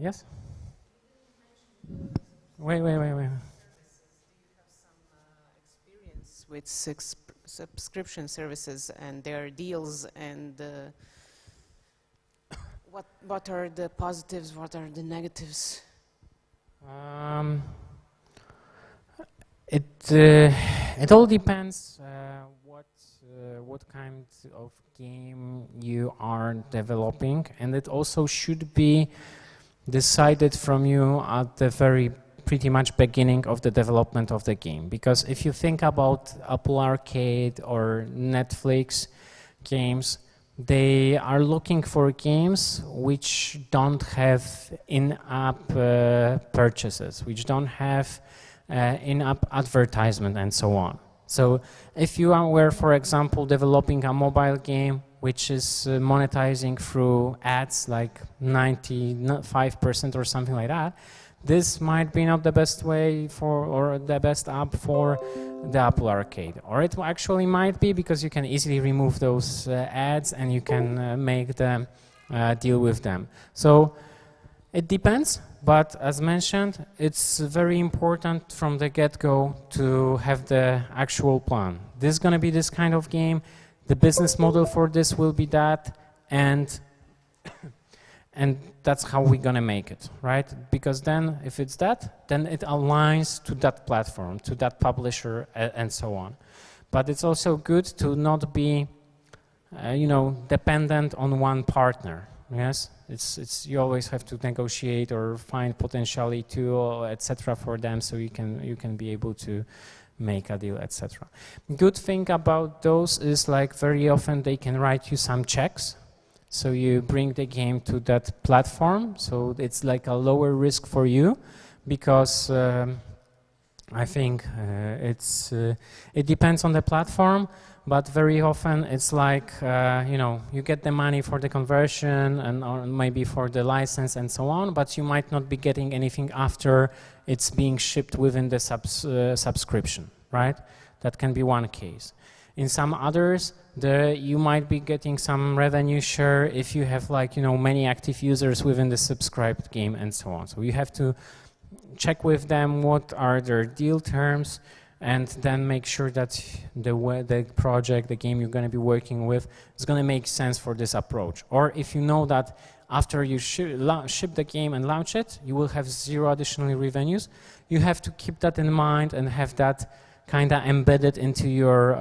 Yes? Wait. Experience with subscription services and their deals, and what are the positives, what are the negatives? It all depends what kind of game you are developing, and it also should be decided from you at the very pretty much beginning of the development of the game. Because if you think about Apple Arcade or Netflix games, they are looking for games which don't have in-app purchases, which don't have in-app advertisement and so on. So if you were, for example, developing a mobile game which is monetizing through ads like 95% or something like that, this might be not the best way for, or the best app for the Apple Arcade. Or it actually might be, because you can easily remove those ads and you can make them deal with them. So it depends, but as mentioned, it's very important from the get-go to have the actual plan. This is going to be this kind of game, the business model for this will be that, and that's how we're going to make it, right? Because then, if it's that, then it aligns to that platform, to that publisher, and so on. But it's also good to not be, dependent on one partner. Yes, you always have to negotiate or find potentially two, etc. for them, so you can be able to make a deal, etc. Good thing about those is, like, very often they can write you some checks. So you bring the game to that platform, so it's like a lower risk for you, because I think it depends on the platform, but very often it's like, you get the money for the conversion and or maybe for the license and so on, but you might not be getting anything after it's being shipped within the subscription, right? That can be one case. In some others, you might be getting some revenue share if you have, like, many active users within the subscribed game and so on. So you have to check with them what are their deal terms, and then make sure that the project, the game you're going to be working with, is going to make sense for this approach. Or if you know that after you ship the game and launch it, you will have zero additional revenues, you have to keep that in mind and have that kind of embedded into your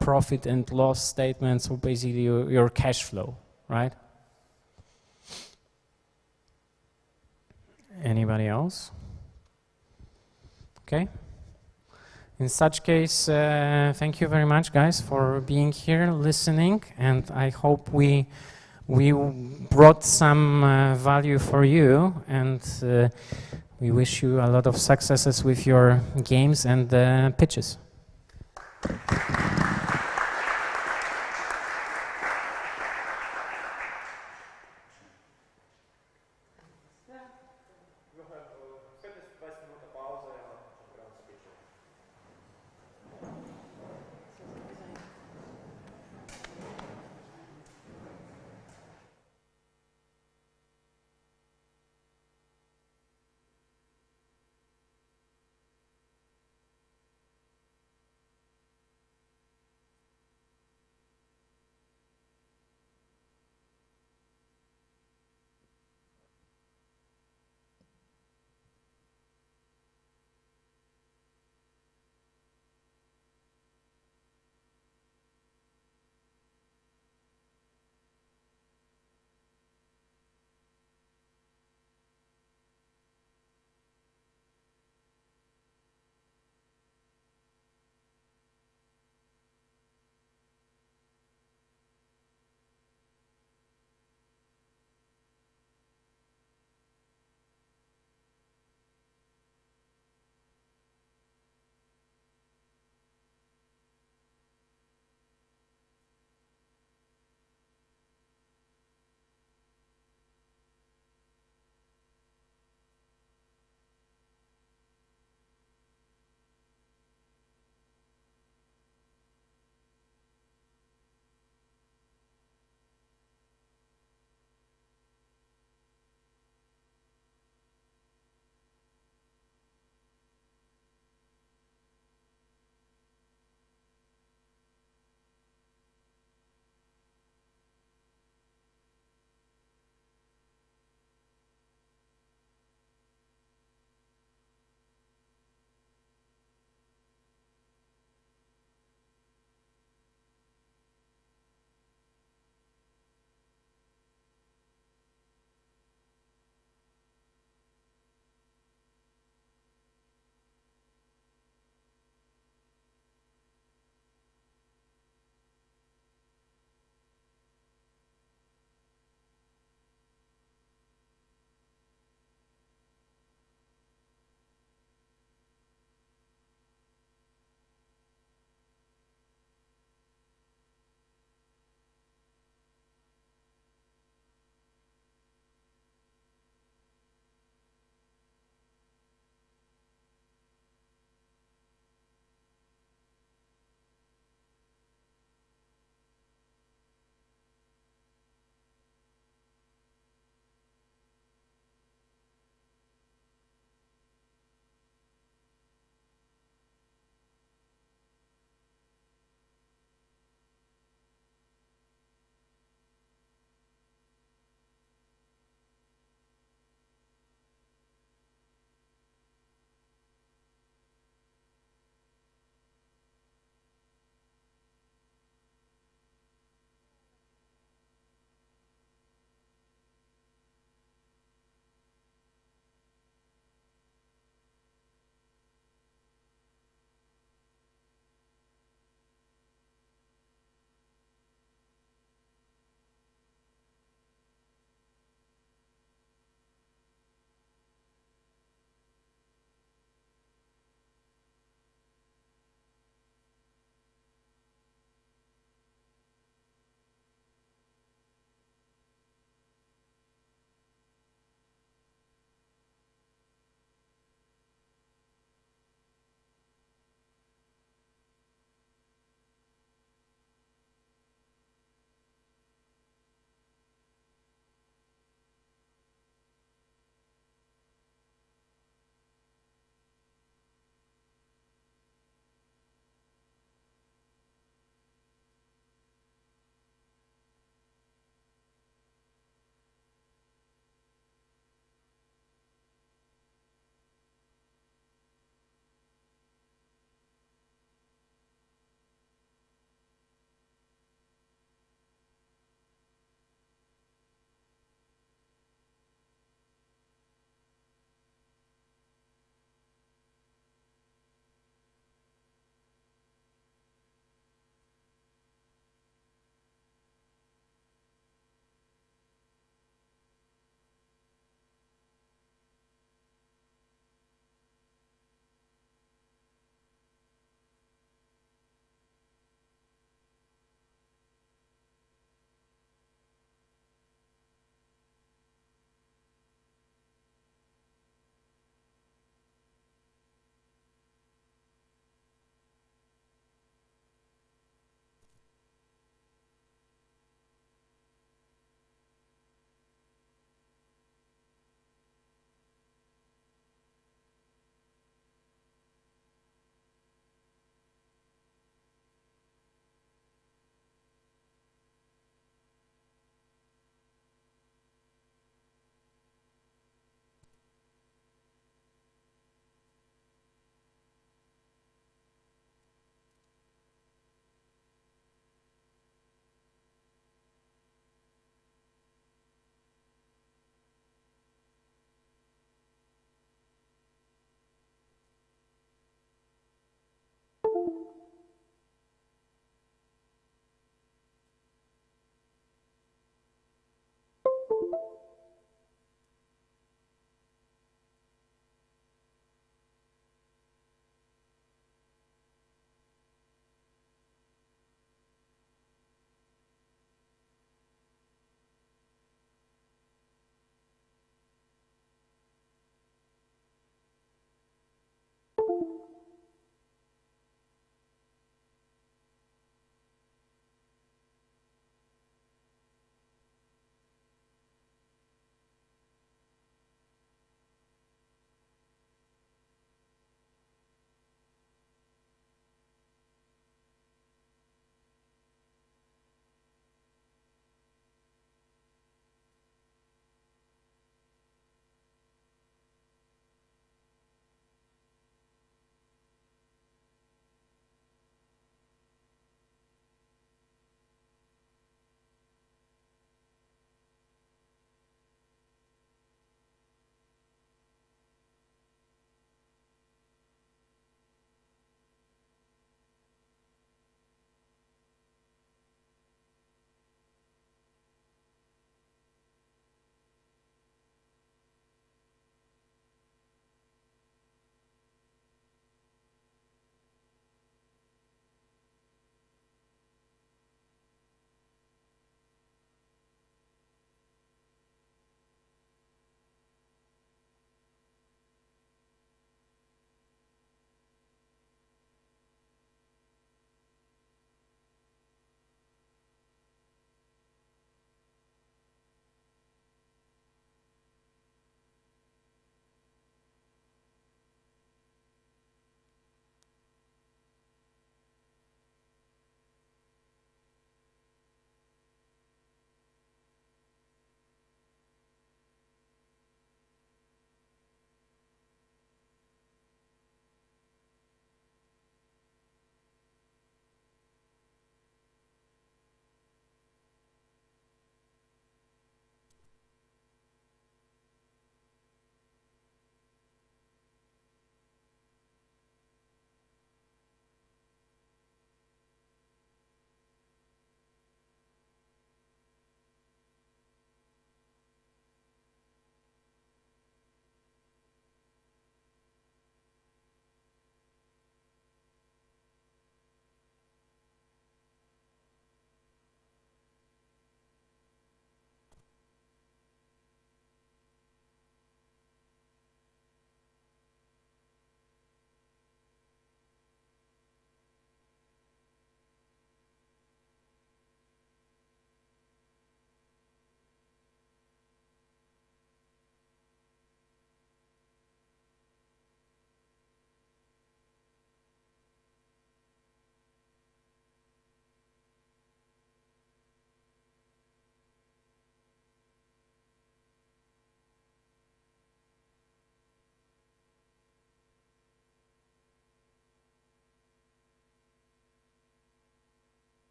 profit and loss statement, so basically your cash flow, right? Anybody else? Okay. In such case, thank you very much, guys, for being here, listening, and I hope we brought some value for you, and we wish you a lot of successes with your games and pitches.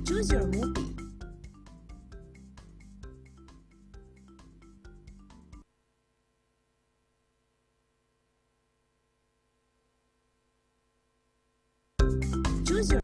Choose your move. Choose your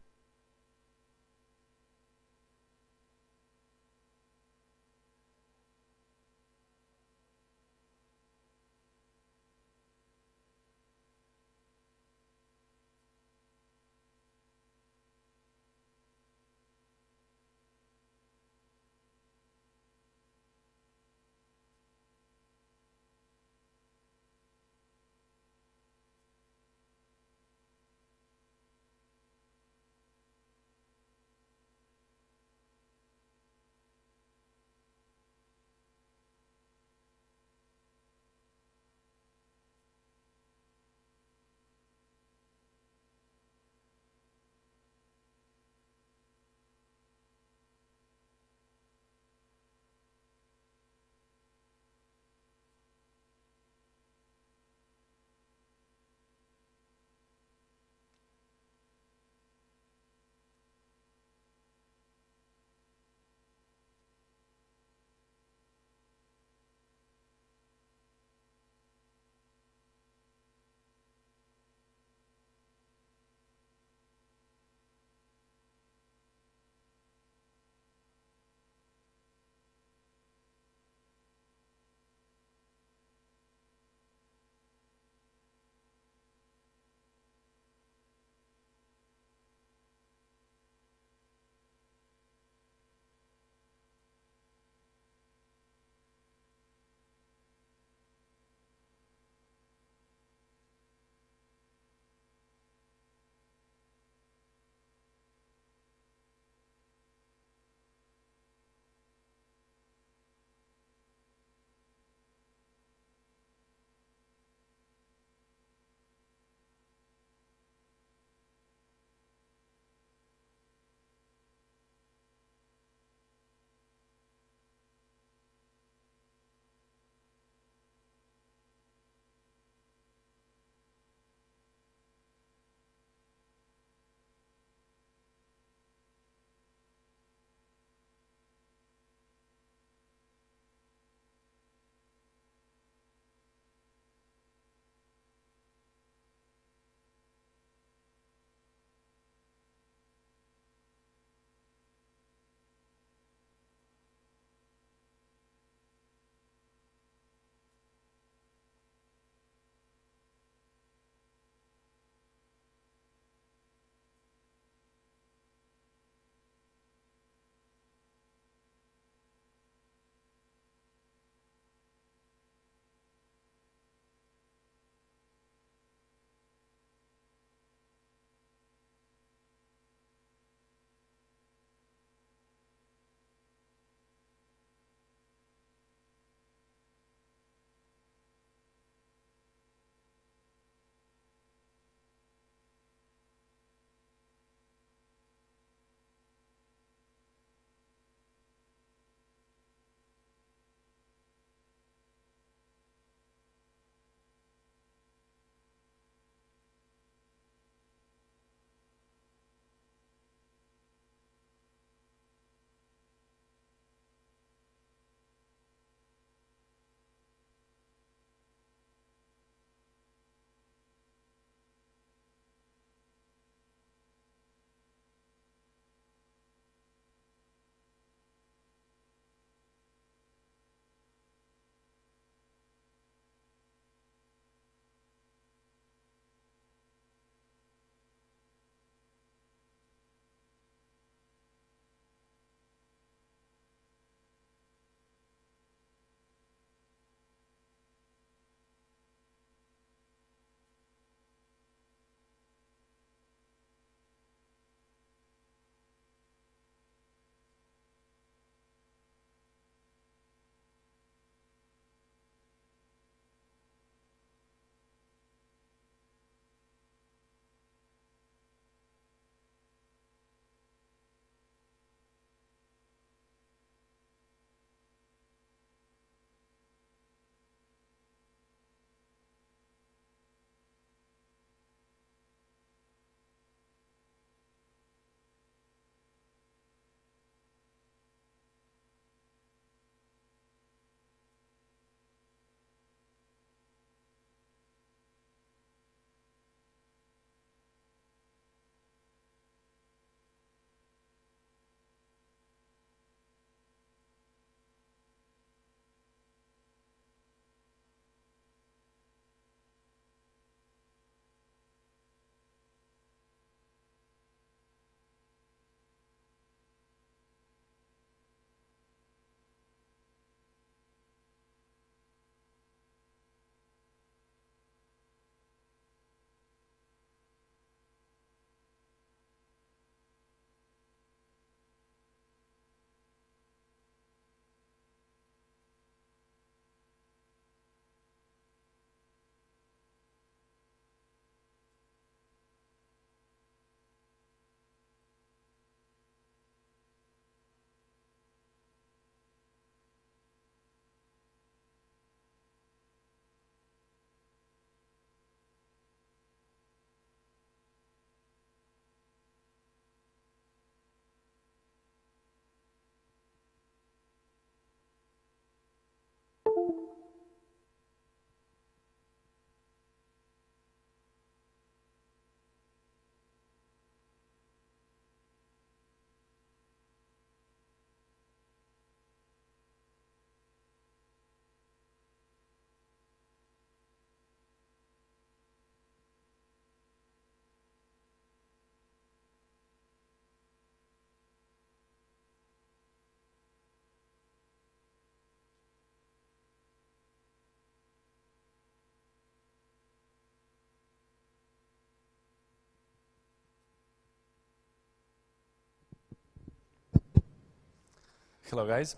Hello guys,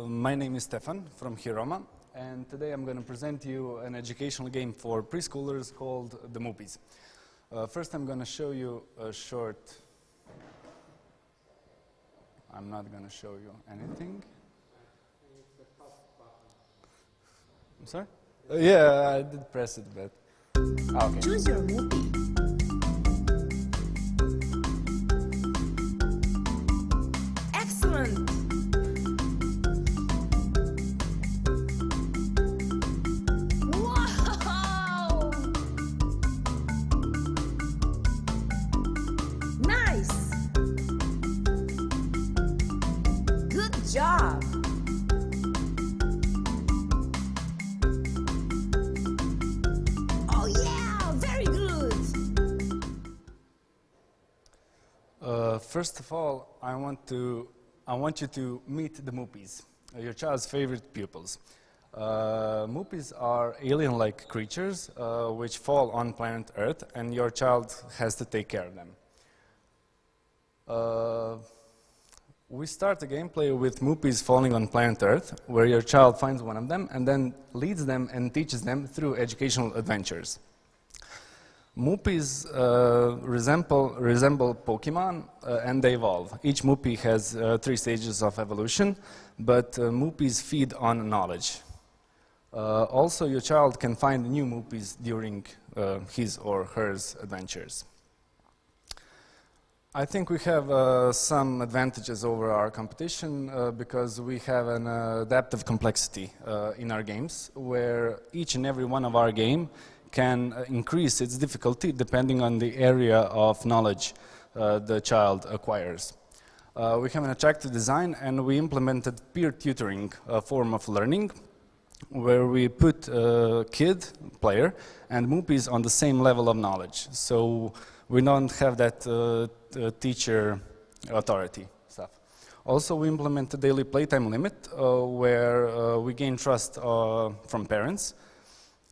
my name is Stefan from Hiroma, and today I'm going to present you an educational game for preschoolers called The Moopies. First I'm going to show you a short... I'm not going to show you anything. I'm sorry? Yeah, I did press it, but... okay. Choose your movie. Excellent! Wow! Nice! Good job! Oh yeah, very good! First of all, I want you to meet the Moopies, your child's favorite pupils. Moopies are alien-like creatures which fall on planet Earth, and your child has to take care of them. We start the gameplay with Moopies falling on planet Earth, where your child finds one of them and then leads them and teaches them through educational adventures. Moopies resemble Pokemon and they evolve. Each Moopie has 3 stages of evolution, but Moopies feed on knowledge. Also, your child can find new Moopies during his or her adventures. I think we have some advantages over our competition because we have an adaptive complexity in our games, where each and every one of our game can increase its difficulty depending on the area of knowledge the child acquires. We have an attractive design, and we implemented peer tutoring form of learning, where we put kid, player, and Moopies on the same level of knowledge. So we don't have that teacher authority stuff. Also, we implement a daily playtime limit where we gain trust from parents.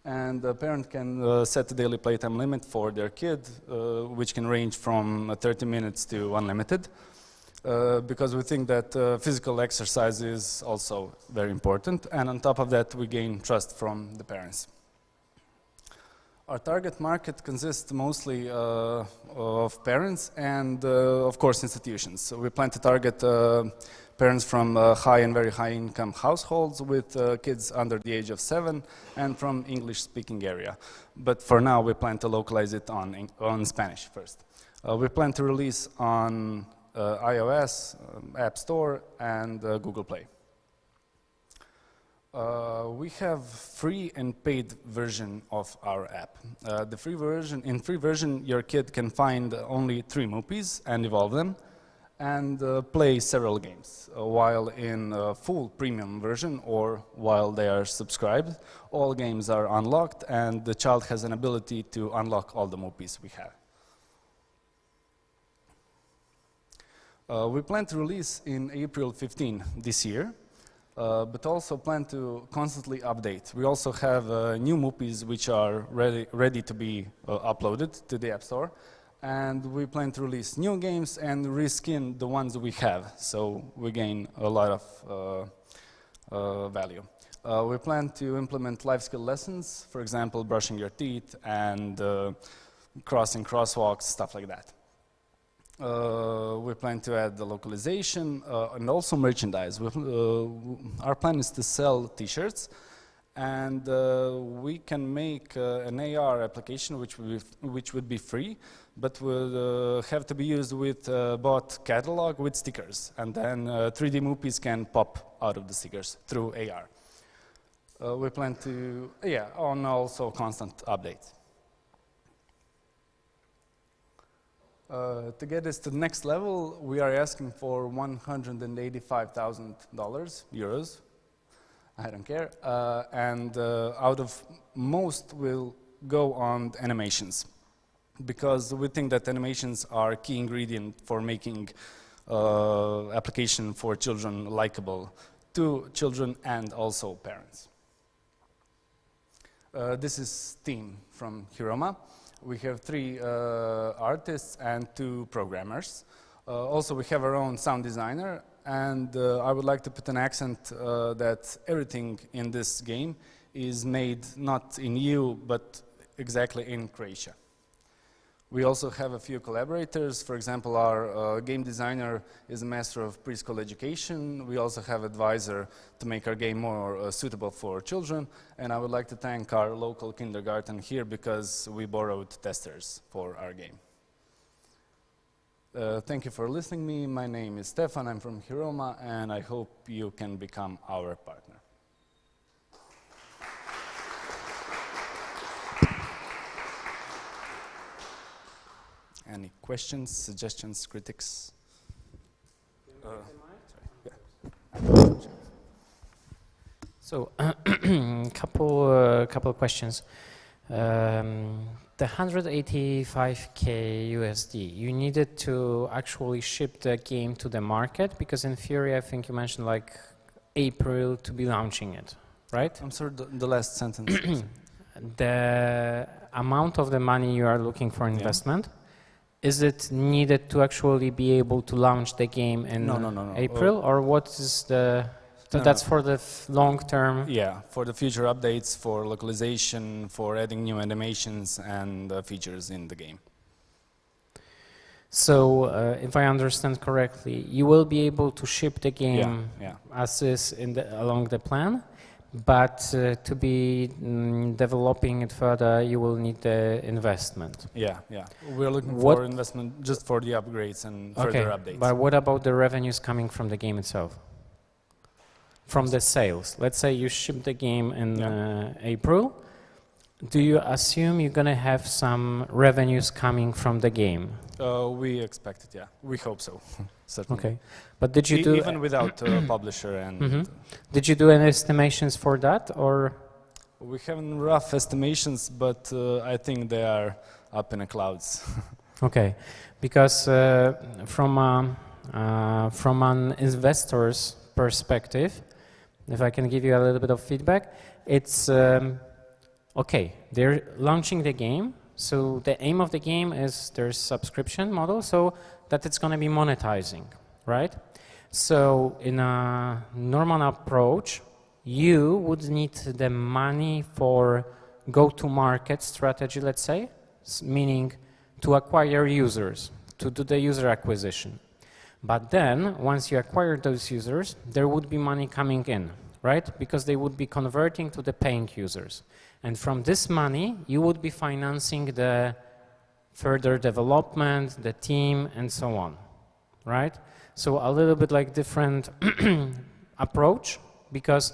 And the parent can set a daily playtime limit for their kid, which can range from 30 minutes to unlimited, because we think that physical exercise is also very important. And on top of that, we gain trust from the parents. Our target market consists mostly of parents and, of course, institutions. So we plan to target parents from high and very high income households with kids under the age of 7 and from English-speaking area. But for now, we plan to localize it on Spanish first. We plan to release on iOS, App Store, and Google Play. We have free and paid version of our app. In free version, your kid can find only 3 Moopies and evolve them, and play several games. While in full premium version, or while they are subscribed, all games are unlocked, and the child has an ability to unlock all the Moopies we have. We plan to release in April 15 this year, but also plan to constantly update. We also have new Moopies which are ready to be uploaded to the App Store, and we plan to release new games and reskin the ones we have, so we gain a lot of value. We plan to implement life skill lessons, for example, brushing your teeth and crossing crosswalks, stuff like that. We plan to add the localization and also merchandise. Our plan is to sell t-shirts, and we can make an AR application which would be free, but would have to be used with bought catalog with stickers, and then 3D Moopies can pop out of the stickers through AR. We plan to, on also constant updates. To get us to the next level, we are asking for $185,000, euros. I don't care. And out of most will go on animations, because we think that animations are a key ingredient for making application for children likable to children and also parents. This is team from Hiroma. We have 3 artists and 2 programmers. Also, we have our own sound designer and I would like to put an accent that everything in this game is made not in EU, but exactly in Croatia. We also have a few collaborators. For example, our game designer is a master of preschool education. We also have an advisor to make our game more suitable for children. And I would like to thank our local kindergarten here because we borrowed testers for our game. Thank you for listening to me. My name is Stefan. I'm from Hiroma, and I hope you can become our partner. Any questions, suggestions, critics? So, couple of questions. The 185k USD, you needed to actually ship the game to the market because in theory, I think you mentioned like April to be launching it, right? I'm sorry, the last sentence. The amount of the money you are looking for investment, is it needed to actually be able to launch the game in April, or what is the... So that's for the long term? Yeah, for the future updates, for localization, for adding new animations and features in the game. So, if I understand correctly, you will be able to ship the game as is along the plan, but to be developing it further, you will need the investment. Yeah. We're looking for investment just for the upgrades and further updates. But what about the revenues coming from the game itself? From the sales. Let's say you ship the game in April. Do you assume you're going to have some revenues coming from the game? We expect it, yeah. We hope so, certainly. Okay. But did you do... Even without a publisher and... Did you do any estimations for that, or...? We have rough estimations, but I think they are up in the clouds. Okay. Because from an investor's perspective, if I can give you a little bit of feedback, it's okay, they're launching the game, so the aim of the game is there's subscription model, so that it's going to be monetizing, right? So in a normal approach, you would need the money for go-to-market strategy, let's say, meaning to acquire users, to do the user acquisition. But then, once you acquire those users, there would be money coming in, right? Because they would be converting to the paying users. And from this money, you would be financing the further development, the team, and so on, right? So a little bit like different approach, because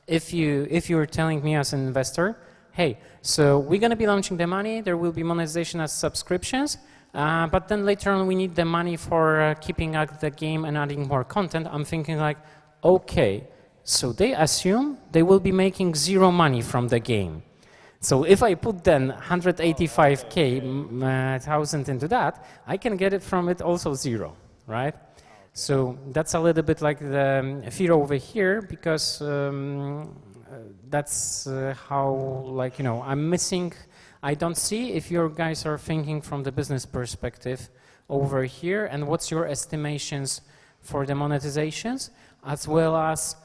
if you're telling me as an investor, hey, so we're going to be launching the money, there will be monetization as subscriptions, but then later on we need the money for keeping up the game and adding more content. I'm thinking like, okay, so they assume they will be making zero money from the game. So if I put then 185,000 into that, I can get it from it also zero, right? So that's a little bit like the fear over here, because that's how, like, you know, I'm missing. I don't see if your guys are thinking from the business perspective over here, and what's your estimations for the monetizations, as well as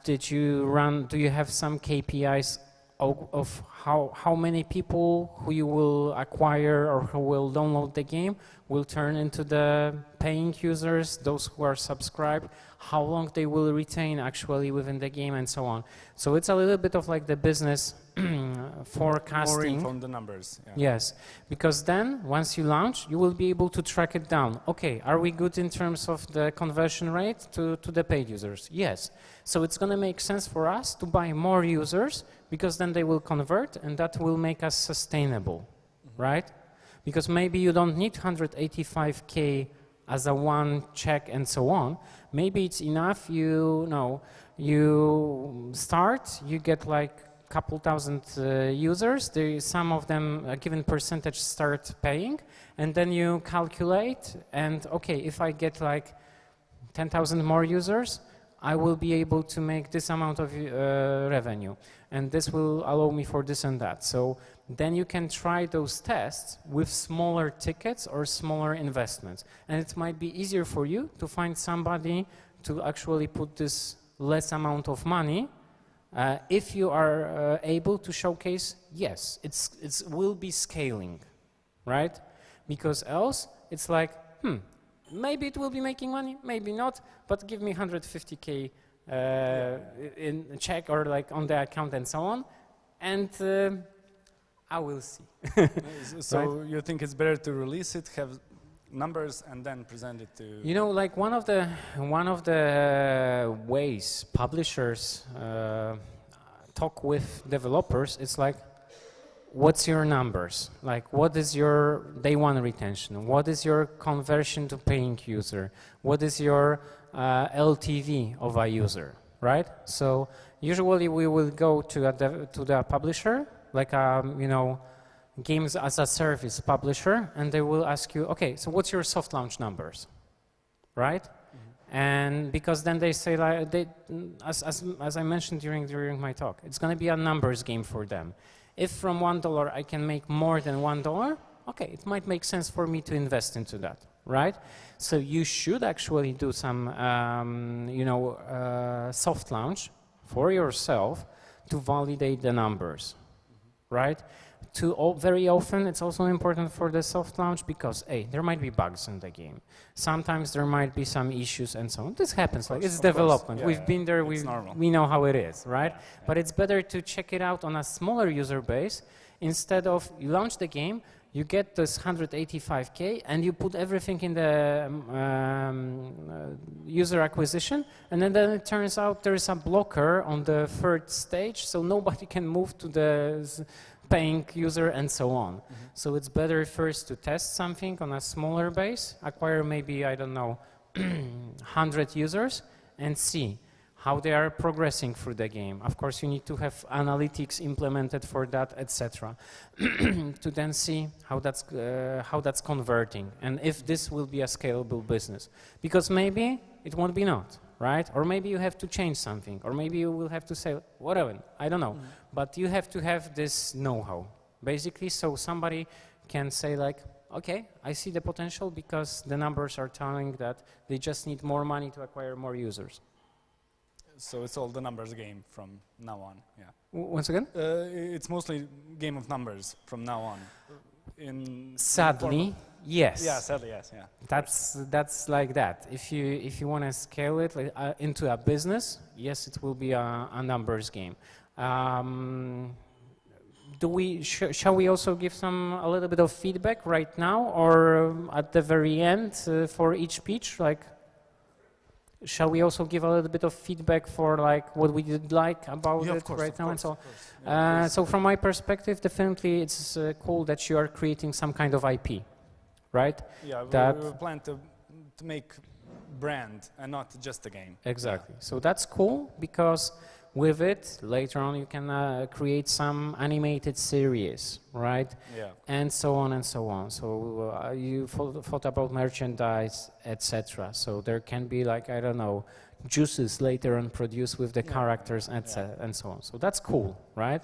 do you have some KPIs of how many people who you will acquire or who will download the game will turn into the paying users, those who are subscribed, how long they will retain actually within the game, and so on. So it's a little bit of like the business forecasting. More from the numbers. Yeah. Yes, because then once you launch, you will be able to track it down. Okay, are we good in terms of the conversion rate to the paid users? Yes. So it's going to make sense for us to buy more users, because then they will convert, and that will make us sustainable, right? Because maybe you don't need 185K as a one check and so on. Maybe it's enough, you start, you get like a couple thousand users, some of them, a given percentage, start paying, and then you calculate, and okay, if I get like 10,000 more users, I will be able to make this amount of revenue, and this will allow me for this and that. So then you can try those tests with smaller tickets or smaller investments. And it might be easier for you to find somebody to actually put this less amount of money if you are able to showcase, yes, it will be scaling, right? Because else it's like, maybe it will be making money, maybe not, but give me 150K in a check or like on the account and so on, and I will see. So Right? you think it's better to release it, have numbers, and then present it to... You know, like one of the ways publishers talk with developers, it's like, what's your numbers? Like, what is your day one retention? What is your conversion to paying user? What is your LTV of a user, right? So usually we will go to the publisher, like a, you know, games as a service publisher, and they will ask you, okay, so what's your soft launch numbers, right? And because then they say, like, as I mentioned during my talk, it's going to be a numbers game for them. If from $1 I can make more than $1, okay, it might make sense for me to invest into that, right? So you should actually do some, you know, soft launch for yourself to validate the numbers, right? Very often it's also important for the soft launch because, hey, there might be bugs in the game. Sometimes there might be some issues and so on. This happens, like it's development. Yeah, we've been there, we know how it is, right? Yeah. But it's better to check it out on a smaller user base instead of you launch the game, you get this 185K and you put everything in the user acquisition, and then it turns out there is a blocker on the third stage, so nobody can move to the paying user and so on. So it's better first to test something on a smaller base, acquire maybe, I don't know, 100 users and see how they are progressing through the game. Of course, you need to have analytics implemented for that, etc., to then see how that's converting and if this will be a scalable business. Because maybe it won't be not, right? Or maybe you have to change something, or maybe you will have to say whatever, I don't know. But you have to have this know-how, basically, so somebody can say like, okay, I see the potential because the numbers are telling that they just need more money to acquire more users. So it's all the numbers game from now on, yeah. Once again? It's mostly game of numbers from now on. Sadly, yes. Yeah, sadly, yes, yeah. That's like that. If you want to scale it like, into a business, yes, it will be a numbers game. Shall we also give a little bit of feedback right now, or at the very end for each pitch? Like, shall we also give a little bit of feedback for like what we did like about it right now? And so, so from my perspective, definitely it's cool that you are creating some kind of IP, right? Yeah, we plan to make brand and not just a game. Exactly. So that's cool because with it, later on, you can create some animated series, right? Yeah. And so on and so on. So you thought about merchandise, etc. So there can be like, I don't know, juices later on produced with the characters, etc. and so on. So that's cool, right?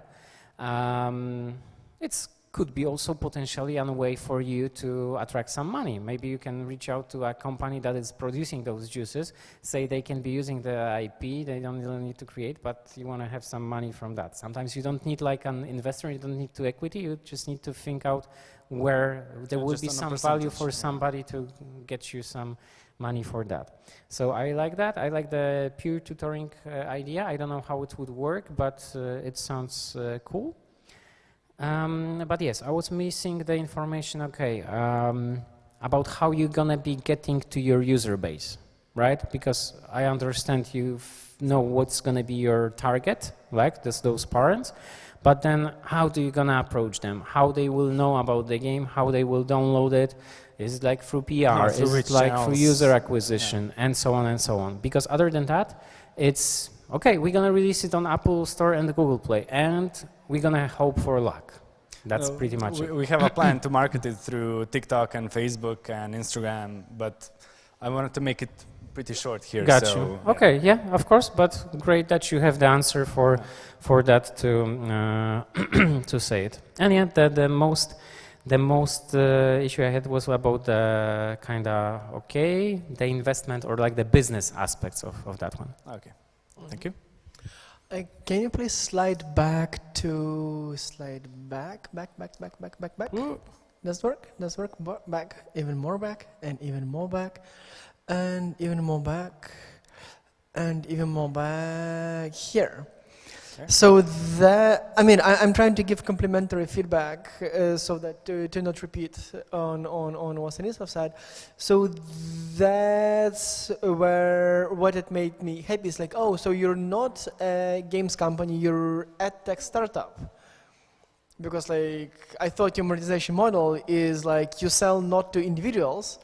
It's could be also potentially a way for you to attract some money. Maybe you can reach out to a company that is producing those juices, say they can be using the IP, they don't really need to create, but you want to have some money from that. Sometimes you don't need like an investor, you don't need to equity, you just need to think out where there will be some value for somebody to get you some money for that. So I like that. I like the peer tutoring idea. I don't know how it would work, but it sounds cool. But yes, I was missing the information, okay, about how you're gonna be getting to your user base, right? Because I understand you know what's gonna be your target, like those parents, but then how do you gonna approach them? How they will know about the game, how they will download it? Is it like through PR? Is it like through user acquisition, and so on and so on? Because other than that, it's, okay, we're gonna release it on Apple Store and Google Play, and we're gonna hope for luck. That's pretty much it. We have a plan to market it through TikTok and Facebook and Instagram, but I wanted to make it pretty short here. Got so, you. Okay, yeah, of course, but great that you have the answer for that to to say it. And yeah, the most issue I had was about the the investment or like the business aspects of that one. Okay, thank you. Can you please slide back? Does work? Does work? Back, even more back, and even more back, and even more back, and even more back here. Okay. So that, I mean, I'm trying to give complementary feedback so that to not repeat on what Stanislav said. So that's where what it made me happy is like, oh, so you're not a games company, you're a tech startup. Because like, I thought your monetization model is like you sell not to individuals,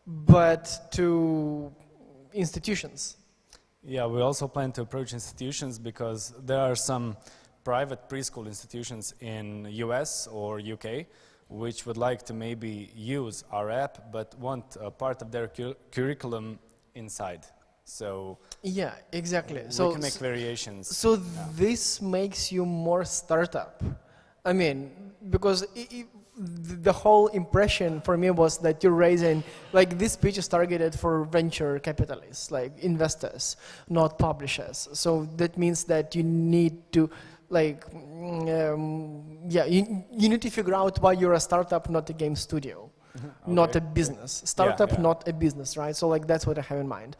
but to institutions. Yeah, we also plan to approach institutions because there are some private preschool institutions in US or UK which would like to maybe use our app but want a part of their curriculum inside. So yeah, exactly. We can make variations. So this makes you more startup. I mean, because the whole impression for me was that you're raising, like this pitch is targeted for venture capitalists, like investors, not publishers. So that means that you need to, like, you need to figure out why you're a startup, not a game studio, okay. Not a business. Startup, not a business, right? So like that's what I have in mind.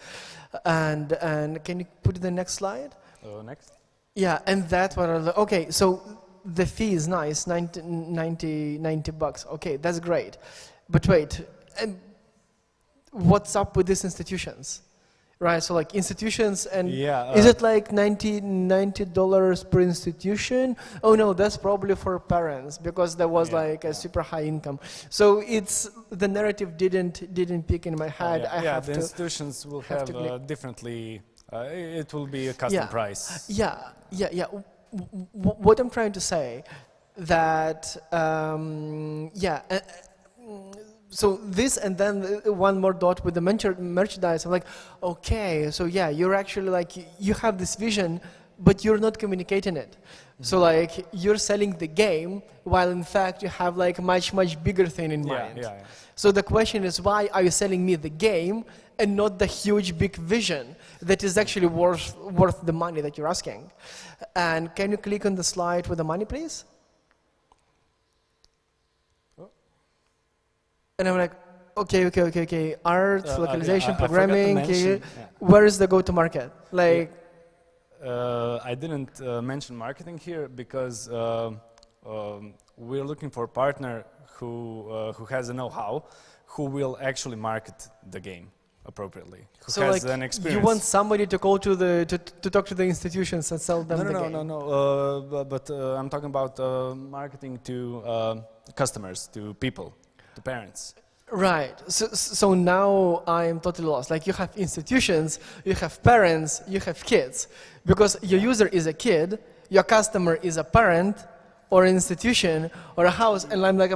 And can you put the next slide? Next. Yeah, and that one. Okay, so. The fee is nice, 90 bucks. Okay, that's great. But wait, and what's up with these institutions? Right, so like institutions and is it like $90 per institution? Oh no, that's probably for parents because there was like a super high income. So it's the narrative didn't pick in my head. The institutions will have differently. It will be a custom price. Yeah. What I'm trying to say that so this and then one more dot with the merchandise. I'm like, okay, so yeah, you're actually like you have this vision, but you're not communicating it. Mm-hmm. So like you're selling the game while in fact you have like much bigger thing in mind. Yeah. So the question is, why are you selling me the game and not the huge big vision that is actually worth the money that you're asking? And can you click on the slide with the money, please? Oh. And I'm like, okay. Art, localization, programming. Where is the go-to-market? Like, I didn't mention marketing here because we're looking for a partner who has a know-how, who will actually market the game appropriately, who has an experience. You want somebody to go to talk to the institutions and sell them the game? No. But I'm talking about marketing to customers, to people, to parents. Right. So now I'm totally lost. Like you have institutions, you have parents, you have kids, because your user is a kid, your customer is a parent, or an institution, or a house, and I'm like,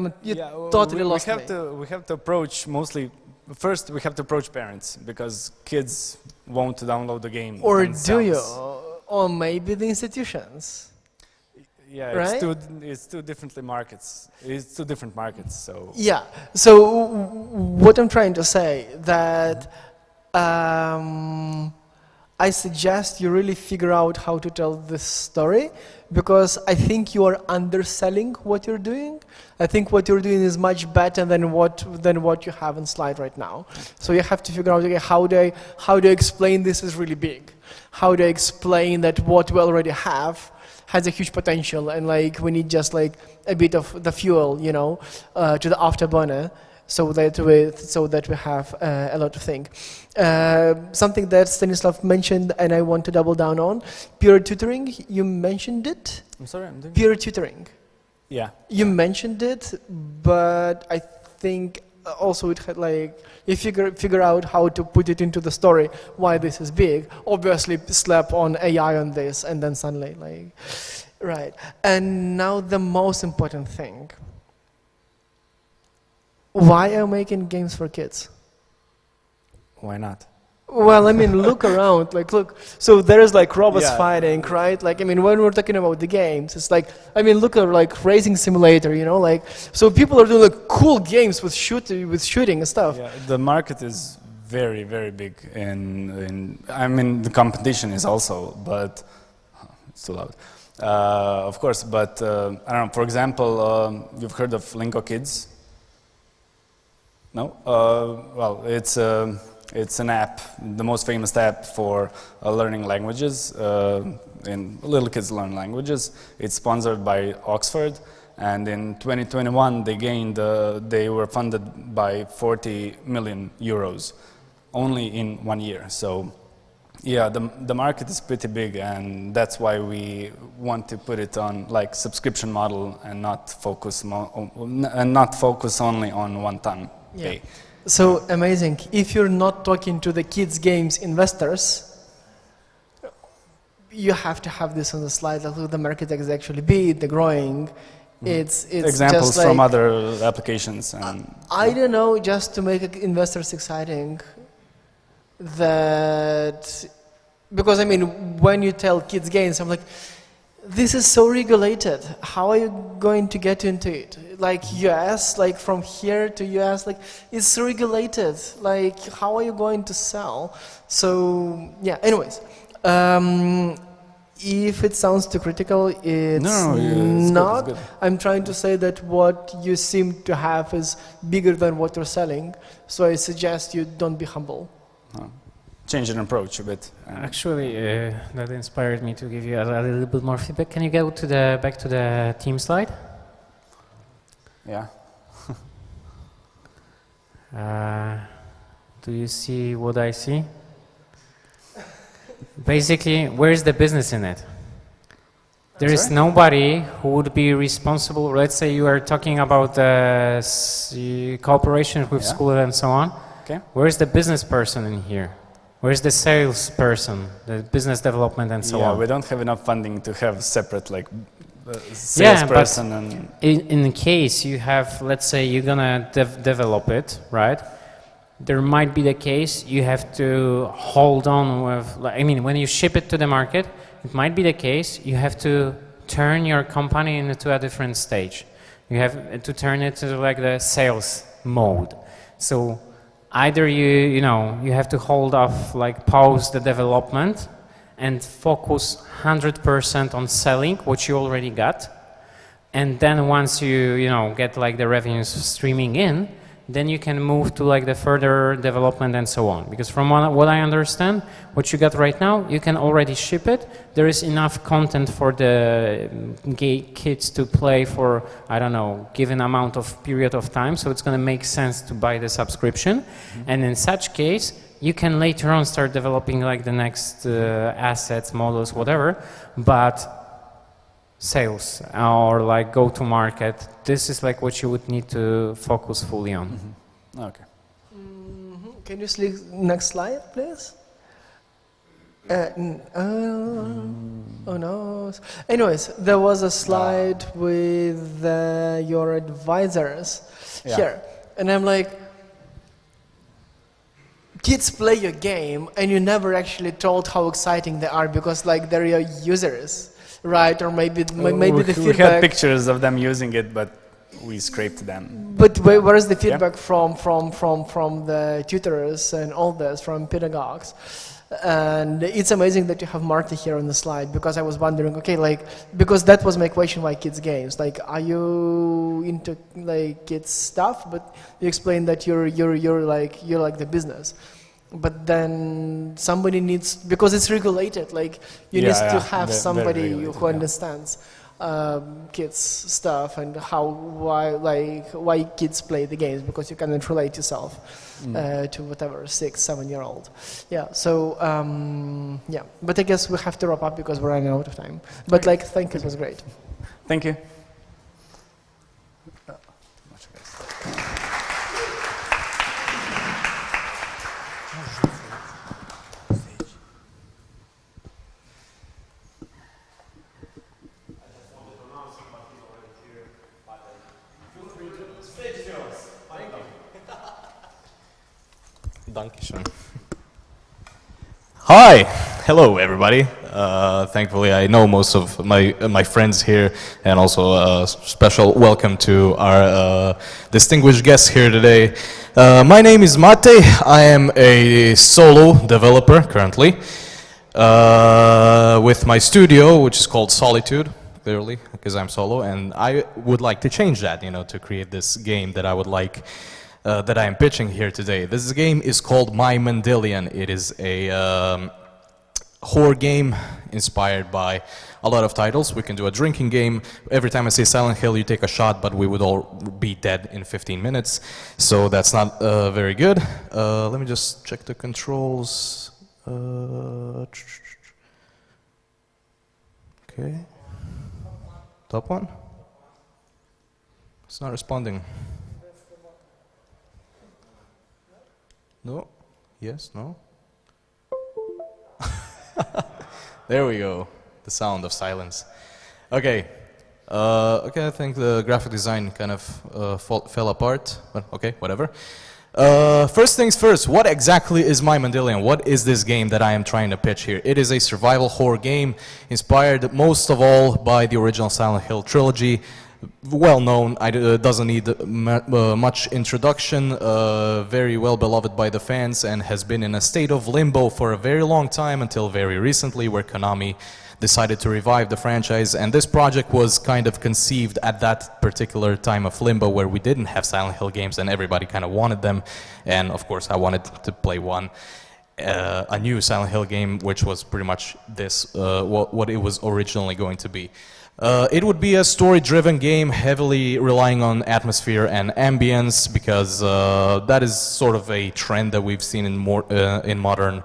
totally lost. We have to approach mostly. First, we have to approach parents because kids won't download the game. Or do you? Or maybe the institutions. Yeah, right? It's two different markets. It's two different markets. So yeah. So what I'm trying to say that I suggest you really figure out how to tell this story, because I think you are underselling what you're doing. I think what you're doing is much better than what you have in slide right now. So you have to figure out, okay, how do I explain this is really big? How do I explain that what we already have has a huge potential, and like we need just like a bit of the fuel, you know, to the afterburner, so that we have a lot to think. Something that Stanislav mentioned, and I want to double down on, peer tutoring. You mentioned it. I'm sorry. Peer tutoring. Yeah. You mentioned it, but I think also it had like you figure out how to put it into the story why this is big. Obviously, slap on AI on this, and then suddenly like, right. And now the most important thing. Why are you making games for kids? Why not? Well, I mean, look around, like, look. So there's like robots Yeah. fighting, right? Like, I mean, when we're talking about the games, it's like, I mean, look at like racing simulator, you know, like, so people are doing like cool games with shooting and stuff. Yeah, the market is very, very big, I mean, the competition is also, but it's too loud. Of course, but I don't know. For example, you've heard of Lingo Kids? No? Well, it's an app, the most famous app for learning languages, and little kids learn languages. It's sponsored by Oxford, and in 2021 they were funded by 40 million euros, only in 1 year. So, yeah, the market is pretty big, and that's why we want to put it on like subscription model and not focus only on one-time pay. So amazing. If you're not talking to the kids games investors, you have to have this on the slide. Like, look, the market is actually big, the growing. It's Examples just like, from other applications. And, I don't know, just to make investors exciting, that, because I mean, when you tell kids games, I'm like, this is so regulated. How are you going to get into it? Like US, like from here to US, like it's so regulated. Like how are you going to sell? So yeah. Anyways, if it sounds too critical, it's not. Good. I'm trying to say that what you seem to have is bigger than what you're selling. So I suggest you don't be humble. Change an approach a bit. Actually, that inspired me to give you a little bit more feedback. Can you go to back to the team slide? Yeah. Do you see what I see? Basically, where's the business in it? There is nobody who would be responsible. Let's say you are talking about cooperation with school and so on. Okay. Where's the business person in here? Where's the sales person, the business development and so on? Yeah, we don't have enough funding to have separate like salesperson and... In case you have, let's say you're gonna develop it, right? There might be the case you have to hold on with, like, I mean, when you ship it to the market, it might be the case you have to turn your company into a different stage. You have to turn it to like the sales mode. So either you have to hold off, like pause the development and focus 100% on selling what you already got. And then once you get like the revenues streaming in, then you can move to like the further development and so on. Because from what I understand, what you got right now, you can already ship it. There is enough content for the kids to play for, I don't know, given amount of period of time. So it's going to make sense to buy the subscription. And in such case, you can later on start developing like the next assets, models, whatever. But sales or like go to market, this is like what you would need to focus fully on. Okay. Can you see next slide, please? Oh no. Anyways, there was a slide with your advisors here, and I'm like, kids play your game, and you never actually told how exciting they are because like they're your users. Right, or maybe the feedback. We had pictures of them using it, but we scraped them. But where is the feedback from the tutors and all this, from pedagogues? And it's amazing that you have Marta here on the slide, because I was wondering, okay, like, because that was my question, why kids games? Like, are you into like kids stuff? But you explained that you're like the business. But then somebody needs, because it's regulated, like you need to have somebody who understands kids stuff and why kids play the games, because you cannot relate yourself to whatever 6-7-year-old. Yeah. So yeah. But I guess we have to wrap up because we're running out of time. But like, thank you. It was great. Thank you. Dankeschön. Hi, hello everybody. Thankfully, I know most of my friends here, and also a special welcome to our distinguished guests here today. My name is Mate. I am a solo developer currently with my studio, which is called Solitude. Clearly, because I'm solo, and I would like to change that, you know, to create this game that I would like. That I am pitching here today. This game is called My Mendelian. It is a horror game inspired by a lot of titles. We can do a drinking game. Every time I say Silent Hill, you take a shot, but we would all be dead in 15 minutes. So that's not very good. Let me just check the controls. Okay. Top one? It's not responding. No? Yes? No? There we go. The sound of silence. Okay. Okay, I think the graphic design kind of fell apart, but okay, whatever. First things first, what exactly is My Mendelian? What is this game that I am trying to pitch here? It is a survival horror game inspired most of all by the original Silent Hill trilogy. Well known, doesn't need much introduction, very well beloved by the fans, and has been in a state of limbo for a very long time until very recently, where Konami decided to revive the franchise. And this project was kind of conceived at that particular time of limbo, where we didn't have Silent Hill games and everybody kind of wanted them. And of course I wanted to play one. A new Silent Hill game, which was pretty much this, what it was originally going to be. It would be a story-driven game, heavily relying on atmosphere and ambience, because that is sort of a trend that we've seen in modern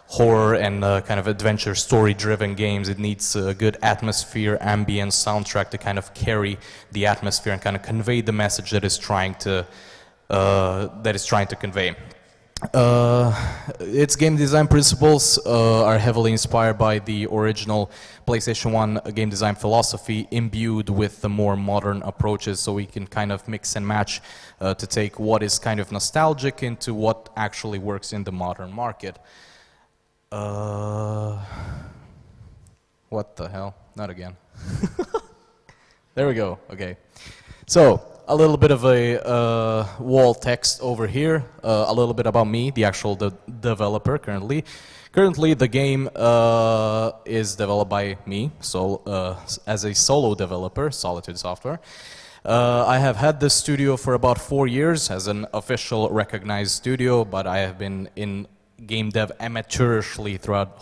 horror and kind of adventure story-driven games. It needs a good atmosphere, ambience, soundtrack to kind of carry the atmosphere and kind of convey the message that is trying to convey. Its game design principles are heavily inspired by the original PlayStation 1 game design philosophy, imbued with the more modern approaches, so we can kind of mix and match to take what is kind of nostalgic into what actually works in the modern market. What the hell? Not again. There we go. Okay. So, a little bit of a wall text over here, a little bit about me, the actual developer currently. Currently, the game is developed by me, so as a solo developer, Solitude Software. I have had this studio for about 4 years as an official recognized studio, but I have been in game dev amateurishly throughout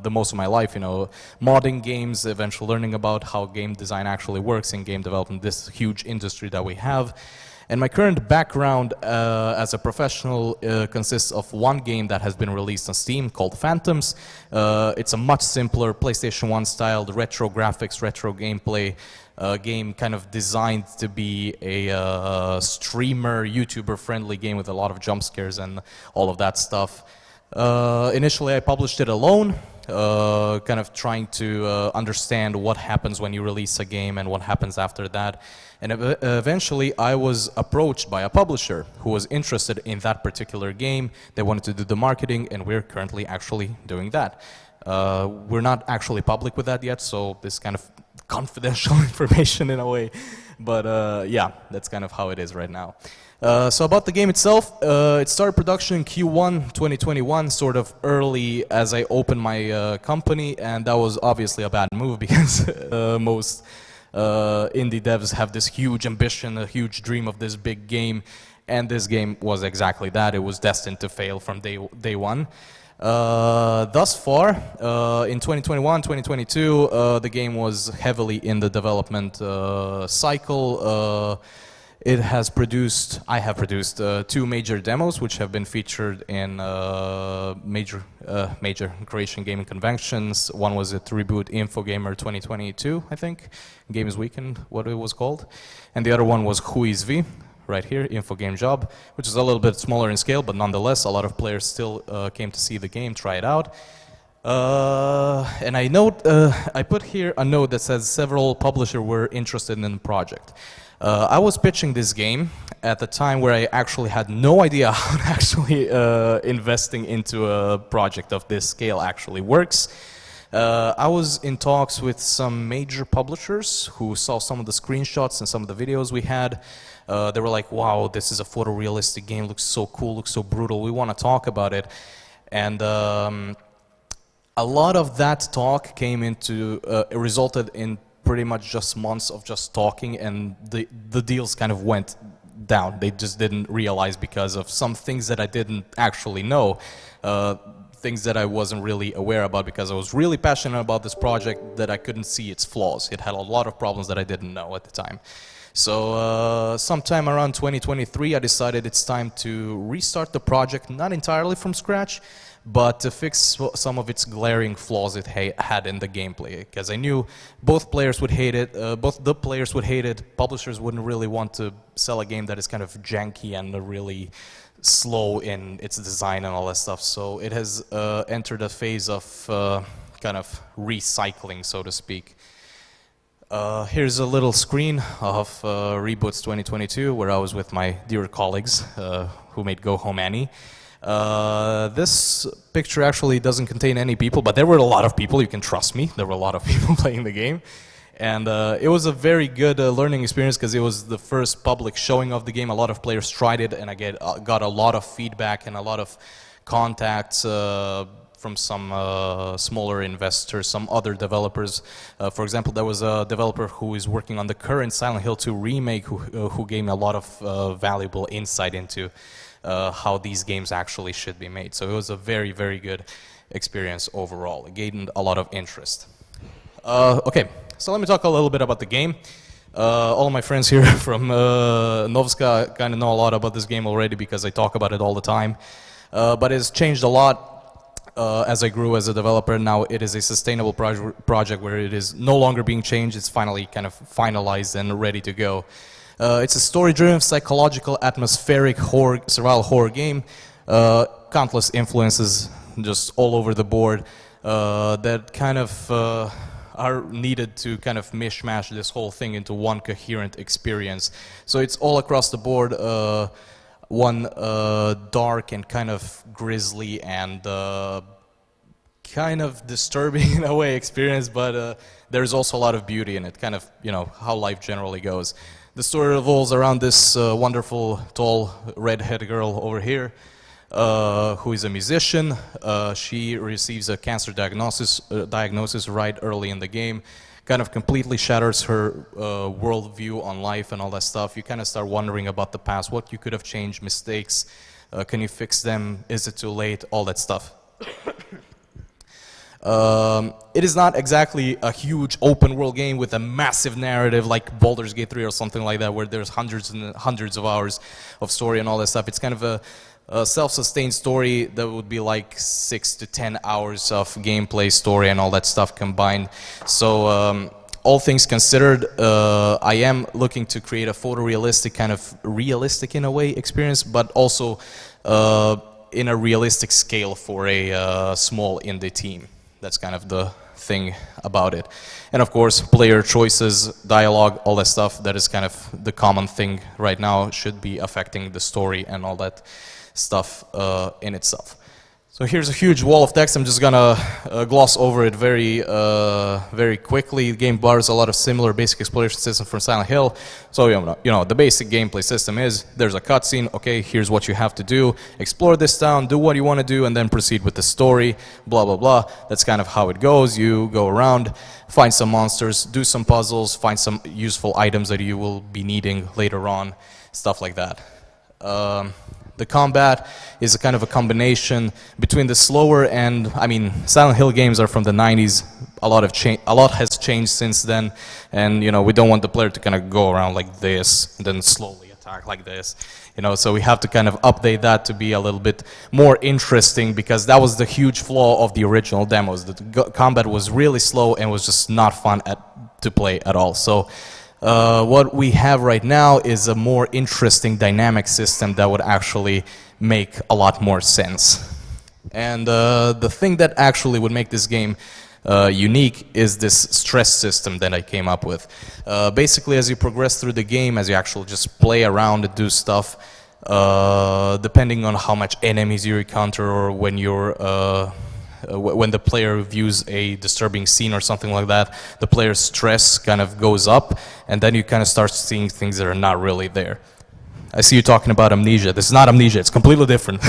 the most of my life, you know, modding games, eventually learning about how game design actually works in game development, this huge industry that we have. And my current background as a professional consists of one game that has been released on Steam called Phantoms. It's a much simpler PlayStation 1 styled retro graphics, retro gameplay game, kind of designed to be a streamer, YouTuber friendly game with a lot of jump scares and all of that stuff. Initially I published it alone, kind of trying to understand what happens when you release a game and what happens after that. And eventually I was approached by a publisher who was interested in that particular game. They wanted to do the marketing, and we're currently actually doing that. We're not actually public with that yet, so this kind of confidential information in a way. But yeah, that's kind of how it is right now. So about the game itself, it started production in Q1 2021, sort of early as I opened my company, and that was obviously a bad move because most indie devs have this huge ambition, a huge dream of this big game, and this game was exactly that. It was destined to fail from day one. Thus far, in 2021, 2022, the game was heavily in the development cycle. I have produced 2 major demos, which have been featured in major Croatian gaming conventions. One was at Reboot Infogamer 2022, I think, Games Weekend, what it was called. And the other one was Who Is V, right here, Info Game Job, which is a little bit smaller in scale, but nonetheless, a lot of players still came to see the game, try it out. And I put here a note that says several publishers were interested in the project. I was pitching this game at the time where I actually had no idea how actually investing into a project of this scale actually works. I was in talks with some major publishers who saw some of the screenshots and some of the videos we had. They were like, wow, this is a photorealistic game, looks so cool, looks so brutal, we want to talk about it. And a lot of that talk came into, it resulted in pretty much just months of just talking, and the deals kind of went down. They just didn't realize because of some things that I didn't actually know, things that I wasn't really aware about because I was really passionate about this project that I couldn't see its flaws. It had a lot of problems that I didn't know at the time. So sometime around 2023 I decided it's time to restart the project, not entirely from scratch, but to fix some of its glaring flaws it had in the gameplay, because I knew both players would hate it, both the players would hate it, publishers wouldn't really want to sell a game that is kind of janky and really slow in its design and all that stuff, so it has entered a phase of kind of recycling, so to speak. Here's a little screen of Reboots 2022 where I was with my dear colleagues who made Go Home Annie. This picture actually doesn't contain any people, but there were a lot of people, you can trust me, there were a lot of people playing the game. And it was a very good learning experience because it was the first public showing of the game. A lot of players tried it, and I got a lot of feedback and a lot of contacts from some smaller investors, some other developers. For example, there was a developer who is working on the current Silent Hill 2 remake who gave me a lot of valuable insight into how these games actually should be made. So it was a very, very good experience overall. It gained a lot of interest. Okay, so let me talk a little bit about the game. All my friends here from Novska kind of know a lot about this game already because I talk about it all the time. But it's changed a lot as I grew as a developer. Now it is a sustainable project where it is no longer being changed. It's finally kind of finalized and ready to go. It's a story-driven, psychological, atmospheric survival horror game. Countless influences just all over the board that kind of are needed to kind of mishmash this whole thing into one coherent experience. So it's all across the board, one dark and kind of grisly and kind of disturbing in a way experience, but there's also a lot of beauty in it, kind of, you know, how life generally goes. The story revolves around this wonderful, tall, red-haired girl over here, who is a musician. She receives a cancer diagnosis right early in the game. Kind of completely shatters her worldview on life and all that stuff. You kind of start wondering about the past, what you could have changed, mistakes, can you fix them, is it too late, all that stuff. It is not exactly a huge open world game with a massive narrative like Baldur's Gate 3 or something like that, where there's hundreds and hundreds of hours of story and all that stuff. It's kind of a self-sustained story that would be like 6 to 10 hours of gameplay, story, and all that stuff combined. So all things considered, I am looking to create a photorealistic, kind of realistic in a way experience, but also in a realistic scale for a small indie team. That's kind of the thing about it. And of course, player choices, dialogue, all that stuff, that is kind of the common thing right now, should be affecting the story and all that stuff in itself. So here's a huge wall of text. I'm just gonna gloss over it very quickly. The game borrows a lot of similar basic exploration systems from Silent Hill. So you know the basic gameplay system is there's a cutscene. Okay, here's what you have to do: explore this town, do what you want to do, and then proceed with the story. Blah blah blah. That's kind of how it goes. You go around, find some monsters, do some puzzles, find some useful items that you will be needing later on, stuff like that. The combat is a kind of a combination between the slower and, I mean, Silent Hill games are from the 90s. A lot has changed since then, and you know, we don't want the player to kind of go around like this and then slowly attack like this. You know, so we have to kind of update that to be a little bit more interesting, because that was the huge flaw of the original demos. The combat was really slow and was just not fun to play at all. So what we have right now is a more interesting dynamic system that would actually make a lot more sense. And the thing that actually would make this game unique is this stress system that I came up with. Basically, as you progress through the game, as you actually just play around and do stuff, depending on how much enemies you encounter or when you're when the player views a disturbing scene or something like that, the player's stress kind of goes up, and then you kind of start seeing things that are not really there. I see you talking about amnesia. This is not amnesia, it's completely different.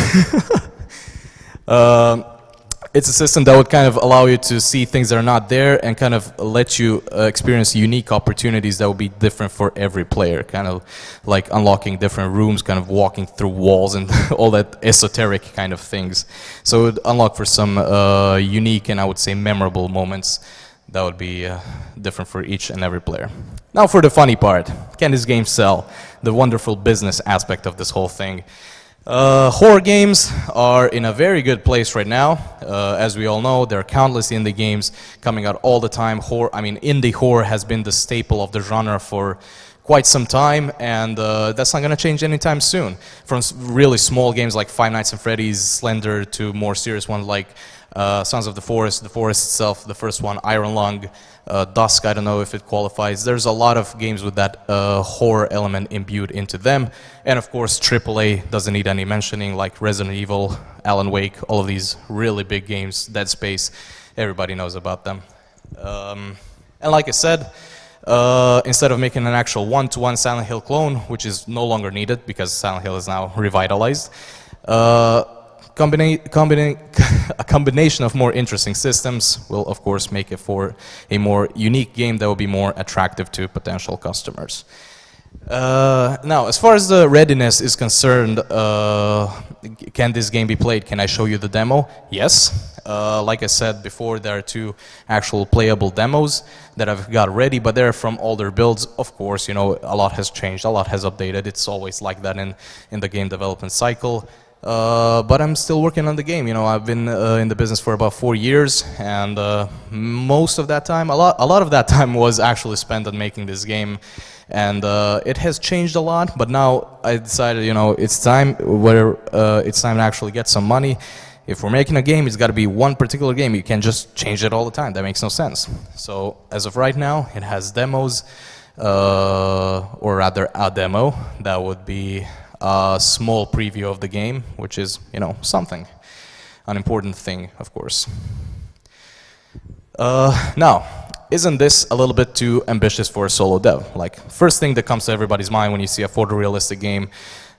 It's a system that would kind of allow you to see things that are not there and kind of let you experience unique opportunities that will be different for every player, kind of like unlocking different rooms, kind of walking through walls and all that esoteric kind of things. So it would unlock for some unique and I would say memorable moments that would be different for each and every player. Now for the funny part, can this game sell? The wonderful business aspect of this whole thing. Horror games are in a very good place right now. As we all know, there are countless indie games coming out all the time. Indie horror has been the staple of the genre for quite some time, and that's not going to change anytime soon. From really small games like Five Nights at Freddy's, Slender, to more serious ones like Sons of the Forest itself, the first one, Iron Lung, Dusk, I don't know if it qualifies. There's a lot of games with that horror element imbued into them. And of course, AAA doesn't need any mentioning, like Resident Evil, Alan Wake, all of these really big games, Dead Space, everybody knows about them. And like I said, instead of making an actual one-to-one Silent Hill clone, which is no longer needed because Silent Hill is now revitalized, a combination of more interesting systems will of course make it for a more unique game that will be more attractive to potential customers. Now, as far as the readiness is concerned, can this game be played? Can I show you the demo? Yes. Like I said before, there are 2 actual playable demos that I've got ready, but they're from older builds. Of course, you know, a lot has changed, a lot has updated. It's always like that in the game development cycle. But I'm still working on the game. You know, I've been in the business for about 4 years, and most of that time, a lot of that time was actually spent on making this game, and it has changed a lot. But now I decided, you know, it's time to actually get some money. If we're making a game, it's got to be one particular game. You can't just change it all the time. That makes no sense. So as of right now, it has demos, or rather a demo that would be a small preview of the game, which is, you know, something, an important thing, of course. Now, isn't this a little bit too ambitious for a solo dev? Like, first thing that comes to everybody's mind when you see a photorealistic game,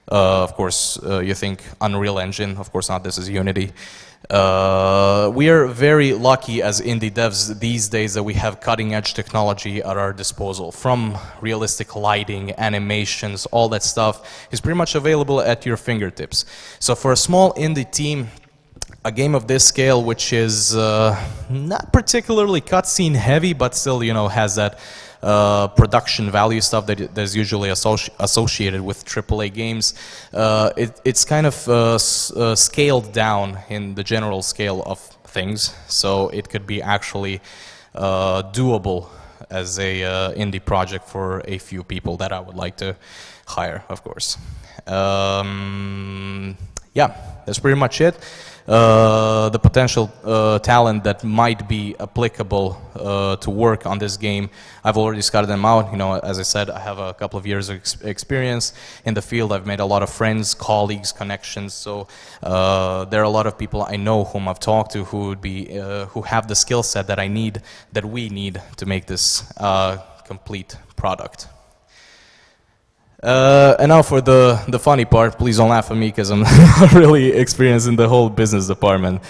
of course, you think Unreal Engine. Of course not, this is Unity. We are very lucky as indie devs these days that we have cutting-edge technology at our disposal. From realistic lighting, animations, all that stuff is pretty much available at your fingertips. So for a small indie team, a game of this scale, which is not particularly cutscene heavy, but still, you know, has that production value stuff that is usually associated with AAA games. It's kind of scaled down in the general scale of things, so it could be actually doable as a indie project for a few people that I would like to hire, of course. Yeah, that's pretty much it. The potential talent that might be applicable to work on this game, I've already scouted them out. You know, as I said, I have a couple of years of experience in the field. I've made a lot of friends, colleagues, connections. So there are a lot of people I know whom I've talked to who would be who have the skill set that we need to make this complete product. And now for the funny part, please don't laugh at me because I'm not really experienced in the whole business department.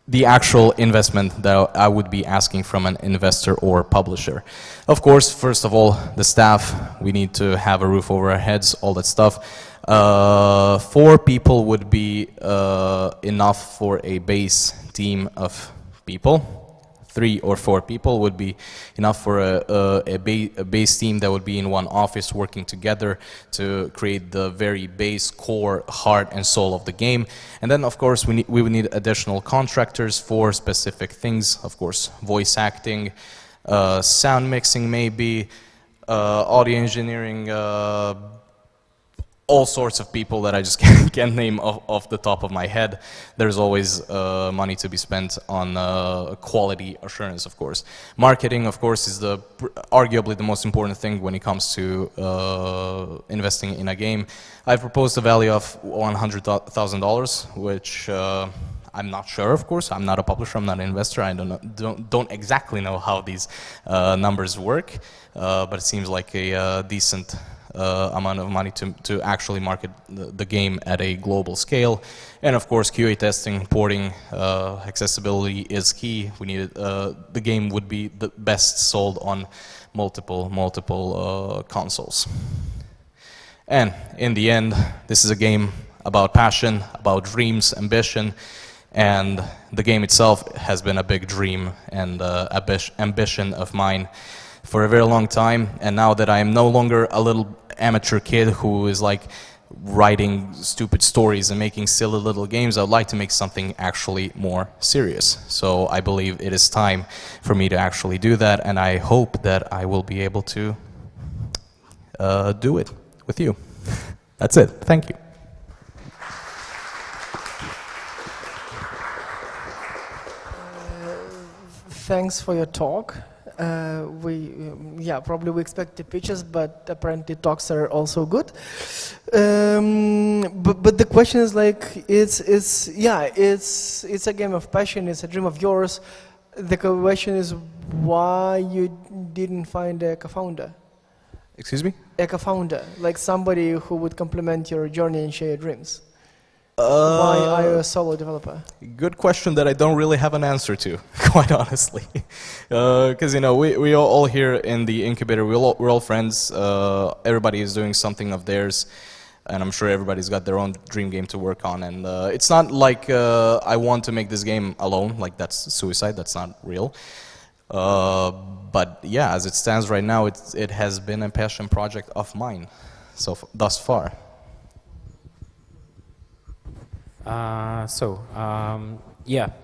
The actual investment that I would be asking from an investor or publisher. Of course, first of all, the staff, we need to have a roof over our heads, all that stuff. 4 people would be enough for a base team of people. 3 or 4 people would be enough for a base team that would be in one office working together to create the very base, core, heart and soul of the game. And then of course we would need additional contractors for specific things, of course voice acting, sound mixing maybe, audio engineering, all sorts of people that I just can't name off the top of my head. There's always money to be spent on quality assurance, of course. Marketing, of course, is arguably the most important thing when it comes to investing in a game. I've proposed a value of $100,000, which I'm not sure, of course. I'm not a publisher, I'm not an investor. I don't exactly know how these numbers work, but it seems like a decent amount of money to actually market the game at a global scale. And of course, QA testing, porting, accessibility is key. We need the game would be the best sold on multiple consoles. And in the end, this is a game about passion, about dreams, ambition, and the game itself has been a big dream and ambition of mine for a very long time. And now that I am no longer a little amateur kid who is like writing stupid stories and making silly little games, I would like to make something actually more serious. So I believe it is time for me to actually do that, and I hope that I will be able to do it with you. That's it. Thank you. Thanks for your talk. Probably we expect the pitches, but apparently talks are also good. But the question is like, it's a game of passion. It's a dream of yours. The question is why you didn't find a co-founder. Excuse me? A co-founder, like somebody who would complement your journey and share your dreams. Why are you a solo developer? Good question that I don't really have an answer to, quite honestly. Because you know, we all here in the incubator, we're all friends. Everybody is doing something of theirs, and I'm sure everybody's got their own dream game to work on. And it's not like I want to make this game alone. Like that's suicide. That's not real. But yeah, as it stands right now, it has been a passion project of mine, so thus far.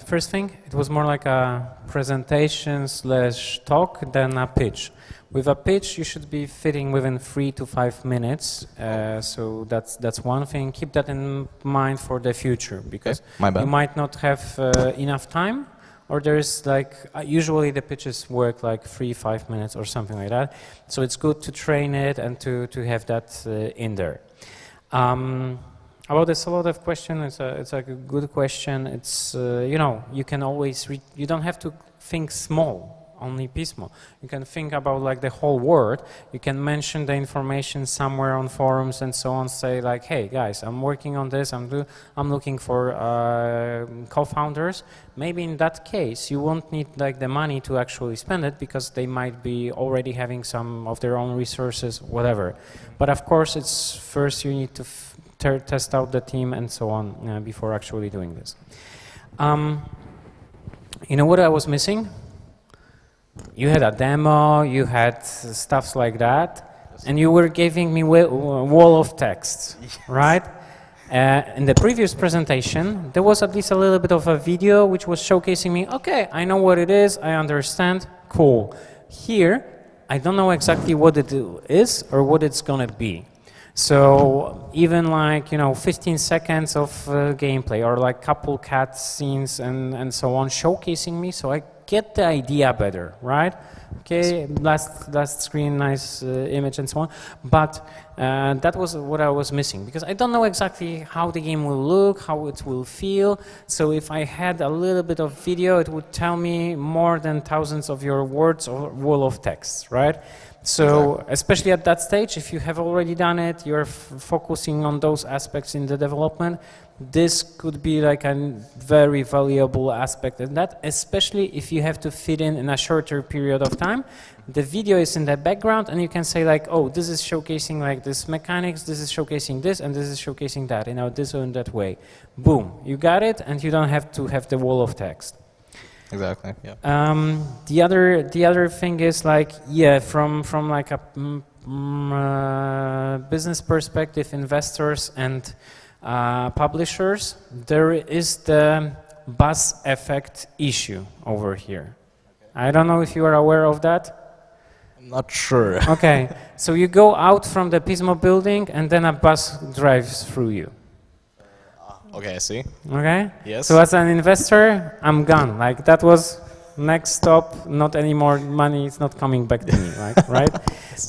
First thing, it was more like a presentation / talk than a pitch. With a pitch, you should be fitting within 3 to 5 minutes. So that's one thing. Keep that in mind for the future, because you might not have enough time, or there's like usually the pitches work like 3-5 minutes or something like that. So it's good to train it and to have that in there. About the solo dev question, it's a good question. It's you know, you can always you don't have to think small, only piecemeal. You can think about like the whole world. You can mention the information somewhere on forums and so on. Say like, hey guys, I'm working on this. I'm looking for co-founders. Maybe in that case, you won't need like the money to actually spend it, because they might be already having some of their own resources, whatever. But of course, it's first you need to test out the team and so on before actually doing this. You know what I was missing? You had a demo, you had stuff like that, and you were giving me wall of text, right? In the previous presentation, there was at least a little bit of a video which was showcasing me, okay, I know what it is, I understand, cool. Here, I don't know exactly what it is or what it's gonna be. So even like, you know, 15 seconds of gameplay or like couple cut scenes and so on showcasing me, so I get the idea better, right? Okay, last screen, nice image and so on. But that was what I was missing, because I don't know exactly how the game will look, how it will feel. So if I had a little bit of video, it would tell me more than thousands of your words or wall of text, right? So especially at that stage, if you have already done it, you're focusing on those aspects in the development, this could be like a very valuable aspect in that, especially if you have to fit in a shorter period of time. The video is in the background and you can say like, oh, this is showcasing like this mechanics, this is showcasing this, and this is showcasing that, you know, this or that way. Boom, you got it, and you don't have to have the wall of text. Exactly. Yeah. The other thing is like, yeah, from like a business perspective, investors and publishers, there is the buzz effect issue over here. I don't know if you are aware of that. Not sure. Okay, so you go out from the Pismo building and then a bus drives through you. Okay, I see. Okay? Yes. So as an investor, I'm gone. Like that was next stop, not anymore money, it's not coming back to me, right?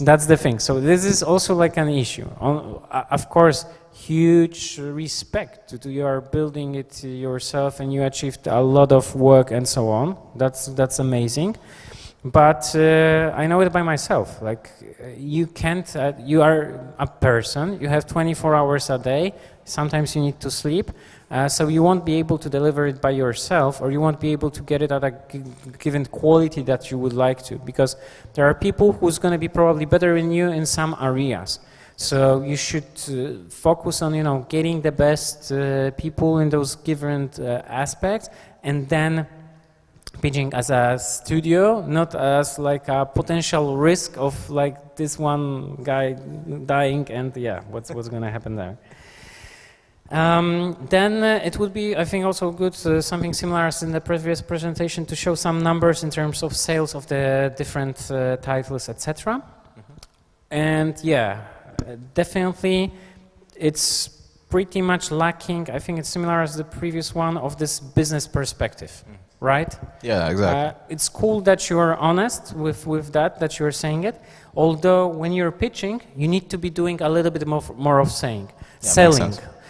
That's the thing. So this is also like an issue. Of course, huge respect to you are building it yourself and you achieved a lot of work and so on. That's amazing. But I know it by myself. Like you can't. You are a person. You have 24 hours a day. Sometimes you need to sleep. So you won't be able to deliver it by yourself, or you won't be able to get it at a given quality that you would like to, because there are people who's going to be probably better than you in some areas. So you should focus on, getting the best people in those different aspects, and then pitching as a studio, not as like a potential risk of like this one guy dying and what's going to happen there. Then it would be, I think, also good, something similar as in the previous presentation, to show some numbers in terms of sales of the different titles, etc. And definitely it's pretty much lacking, I think it's similar as the previous one, of this business perspective, right? Yeah, exactly. It's cool that you're honest with that you're saying it, although when you're pitching, you need to be doing a little bit more of selling.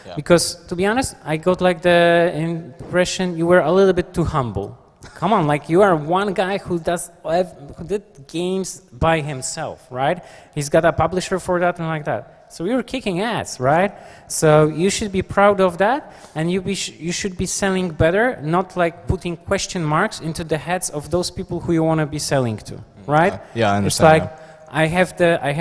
Yeah. Because, to be honest, I got like the impression you were a little bit too humble. Come on, like you are one guy who did games by himself, right? He's got a publisher for that and like that. So you're kicking ass, right? So you should be proud of that, and you should be selling better, not like putting question marks into the heads of those people who you want to be selling to, right? Yeah, I understand. It's like I have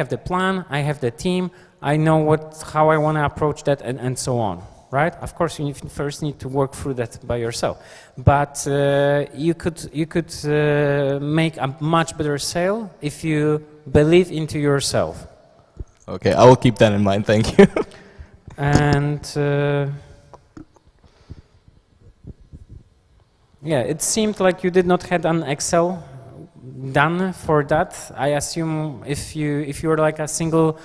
the plan, I have the team, I know how I want to approach that, and so on, right? Of course, you first need to work through that by yourself, but you could make a much better sale if you believe into yourself. Okay, I will keep that in mind. Thank you. And it seemed like you did not have an Excel done for that. I assume if you're like a single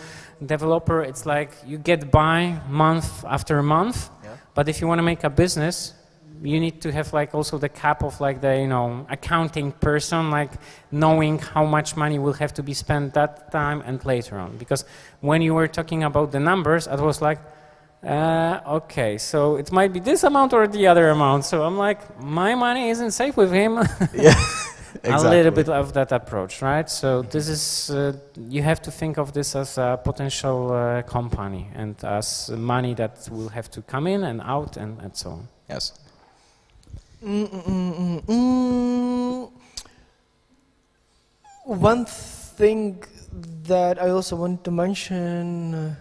developer, it's like you get by month after month. Yeah. But if you want to make a business, you need to have like also the cap of like the accounting person, like knowing how much money will have to be spent that time and later on. Because when you were talking about the numbers, I was like, okay, so it might be this amount or the other amount. So I'm like, my money isn't safe with him. Yeah. Exactly. A little bit of that approach, right? So this is, you have to think of this as a potential company and as money that will have to come in and out and so on. Yes. One thing that I also want to mention,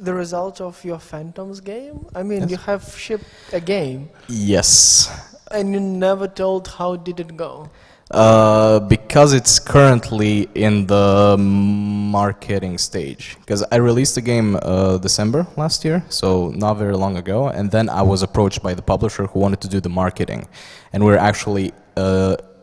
the result of your Phantoms game. I mean, you have shipped a game. Yes. And you never told how did it go? Because it's currently in the marketing stage. Because I released the game December last year, so not very long ago, and then I was approached by the publisher who wanted to do the marketing, and we're actually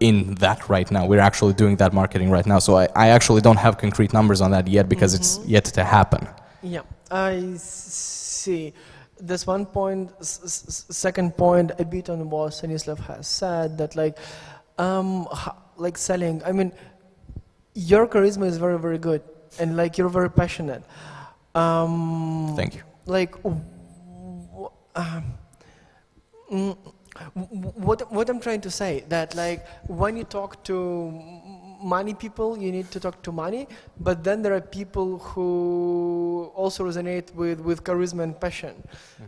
in that right now. We're actually doing that marketing right now, so I actually don't have concrete numbers on that yet because it's yet to happen. Yeah, I see. This one point, second point, a bit on what Stanislav has said, that like selling, I mean, your charisma is very, very good, and like you're very passionate. Thank you. Like, what I'm trying to say, that like when you talk to money people, you need to talk to money, but then there are people who also resonate with charisma and passion.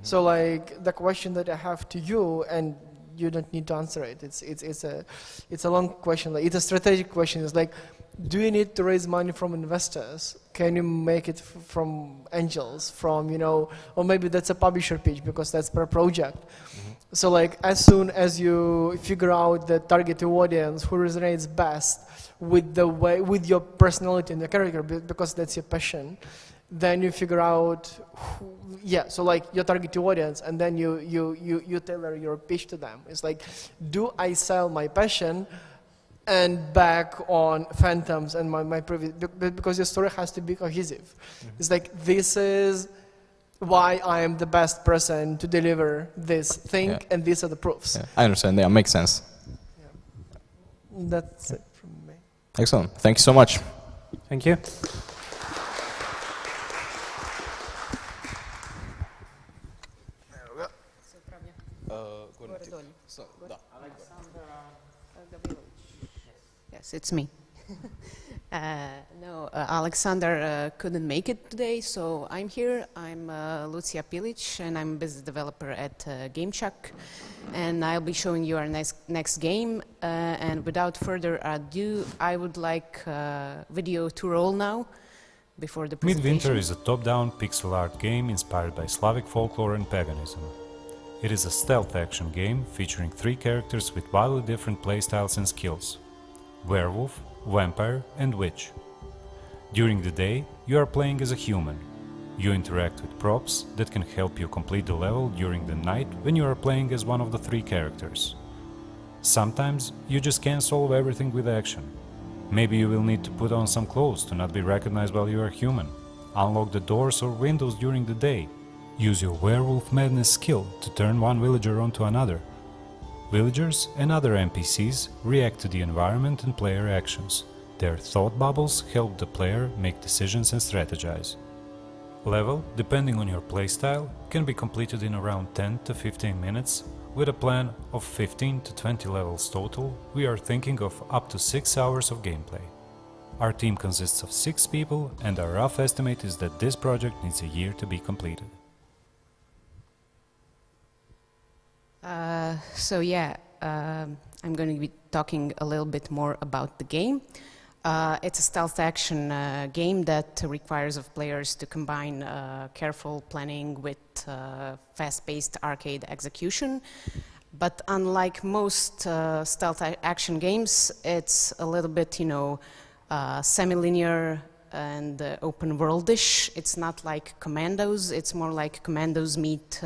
So like the question that I have to you, and you don't need to answer it, it's a long question, like it's a strategic question. It's like, do you need to raise money from investors? Can you make it from angels, from, or maybe that's a publisher pitch because that's per project. So like as soon as you figure out the target audience who resonates best with your personality and your character, because that's your passion, then you figure out so like your target audience, and then you tailor your pitch to them. It's like, do I sell my passion and back on Phantoms and my previous, because the story has to be cohesive. It's like, this is why I am the best person to deliver this thing, and these are the proofs. I understand. Yeah, makes sense. That's it from me. Excellent. Thank you so much. Thank you. Yes, it's me. No, Alexander couldn't make it today, so I'm here. I'm Lucia Pilic, and I'm a business developer at GameChuck. And I'll be showing you our next game. And without further ado, I would like video to roll now, before the presentation. Midwinter is a top-down pixel art game inspired by Slavic folklore and paganism. It is a stealth action game featuring 3 characters with wildly different playstyles and skills: werewolf, vampire and witch. During the day, you are playing as a human. You interact with props that can help you complete the level during the night when you are playing as one of the 3 characters. Sometimes you just can't solve everything with action. Maybe you will need to put on some clothes to not be recognized while you are human. Unlock the doors or windows during the day. Use your werewolf madness skill to turn one villager onto another. Villagers and other NPCs react to the environment and player actions. Their thought bubbles help the player make decisions and strategize. Level, depending on your playstyle, can be completed in around 10 to 15 minutes. With a plan of 15 to 20 levels total, we are thinking of up to 6 hours of gameplay. Our team consists of 6 people, and our rough estimate is that this project needs a year to be completed. So yeah, I'm going to be talking a little bit more about the game. It's a stealth action game that requires of players to combine careful planning with fast-paced arcade execution. But unlike most stealth action games, it's a little bit, you know, semi-linear and open worldish. It's not like Commandos, it's more like Commandos meet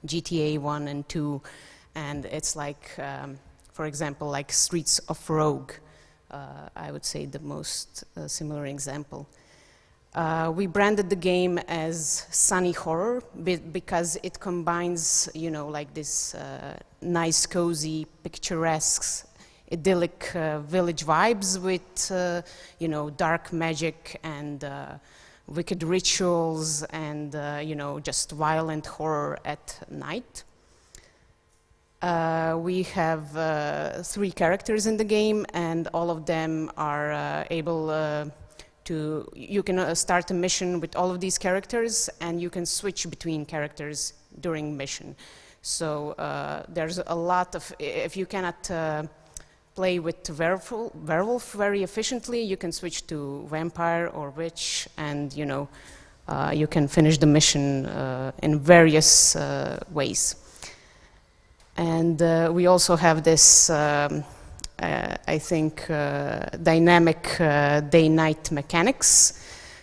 GTA 1 and 2, and it's like, for example, like Streets of Rogue, I would say the most similar example. We branded the game as Sunny Horror because it combines, you know, like this nice, cozy, picturesque, idyllic village vibes with, you know, dark magic and wicked rituals and, you know, just violent horror at night. We have 3 characters in the game, and all of them are able to, you can start a mission with all of these characters, and you can switch between characters during mission. So there's a lot of, if you cannot play with werewolf very efficiently, you can switch to vampire or witch, and you know, you can finish the mission in various ways. And we also have this, I think, dynamic day-night mechanics.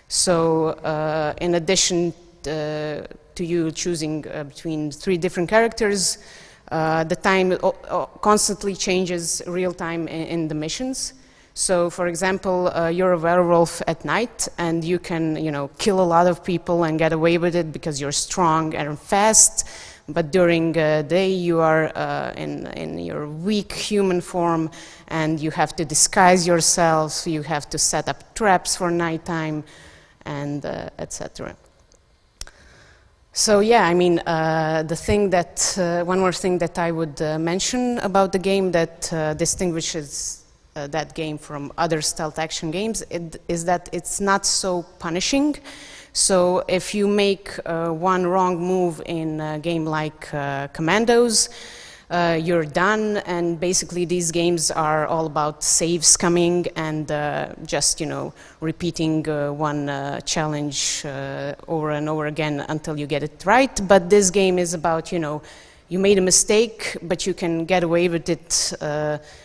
So in addition to you choosing between 3 different characters, the time constantly changes real time in the missions. So, for example, you're a werewolf at night, and you can, you know, kill a lot of people and get away with it because you're strong and fast. But during the day, you are in your weak human form, and you have to disguise yourself. You have to set up traps for nighttime, and etc. So yeah, I mean, the thing that one more thing that I would mention about the game that distinguishes that game from other stealth action games is that it's not so punishing. So if you make one wrong move in a game like Commandos, you're done, and basically these games are all about saves coming and just, you know, repeating one challenge over and over again until you get it right. But this game is about, you know, you made a mistake, but you can get away with it,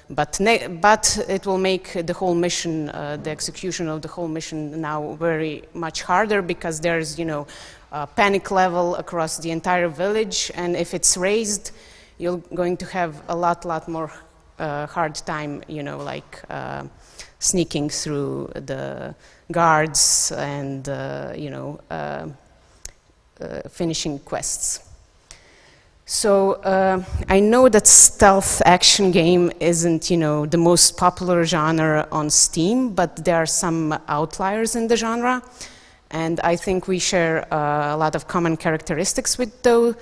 but it will make the whole mission, the execution of the whole mission now very much harder, because there's, you know, a panic level across the entire village, and if it's raised, you're going to have a lot more a hard time, you know, like sneaking through the guards and, you know, finishing quests. So I know that stealth action game isn't, you know, the most popular genre on Steam, but there are some outliers in the genre. And I think we share a lot of common characteristics with those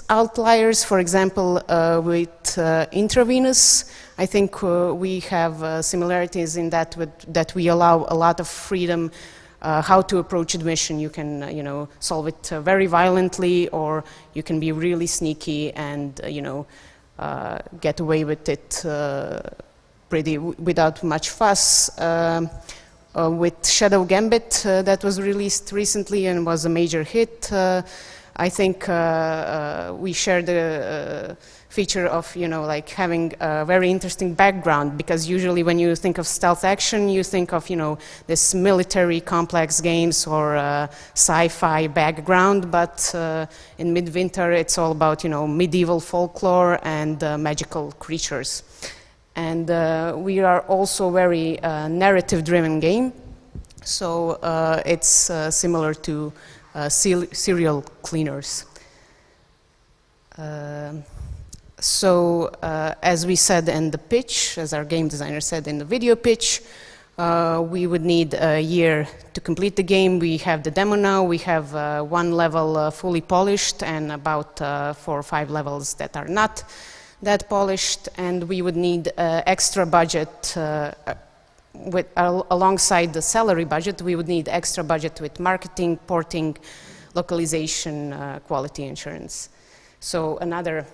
outliers. For example, with Intravenous, I think we have similarities in that that we allow a lot of freedom how to approach a mission. You can, you know, solve it very violently, or you can be really sneaky and, you know, get away with it without much fuss. With Shadow Gambit, that was released recently and was a major hit. I think we share the feature of, you know, like having a very interesting background, because usually when you think of stealth action, you think of, you know, this military complex games or sci-fi background, but in Midwinter it's all about, you know, medieval folklore and magical creatures. And we are also very narrative-driven game, so it's similar to serial cleaners. So as we said in the pitch, as our game designer said in the video pitch, we would need a year to complete the game. We have the demo now. We have one level fully polished and about 4 or 5 levels that are not that polished, and we would need extra budget alongside the salary budget. We would need extra budget with marketing, porting, localization, quality assurance. So another,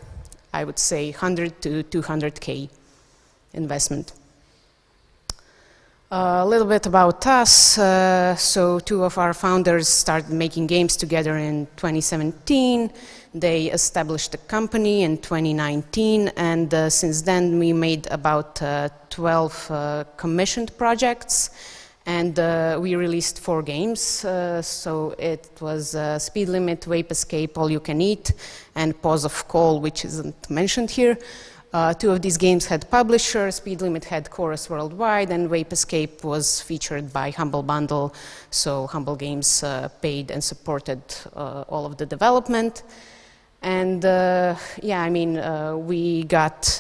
I would say, 100 to 200K investment. A little bit about us. So 2 of our founders started making games together in 2017. They established a company in 2019, and since then we made about 12 commissioned projects, and we released 4 games. So it was Speed Limit, Vape Escape, All You Can Eat, and Pause of Call, which isn't mentioned here. 2 of these games had publishers. Speed Limit had Chorus Worldwide, and Vape Escape was featured by Humble Bundle, so Humble Games paid and supported all of the development. And yeah, I mean, we got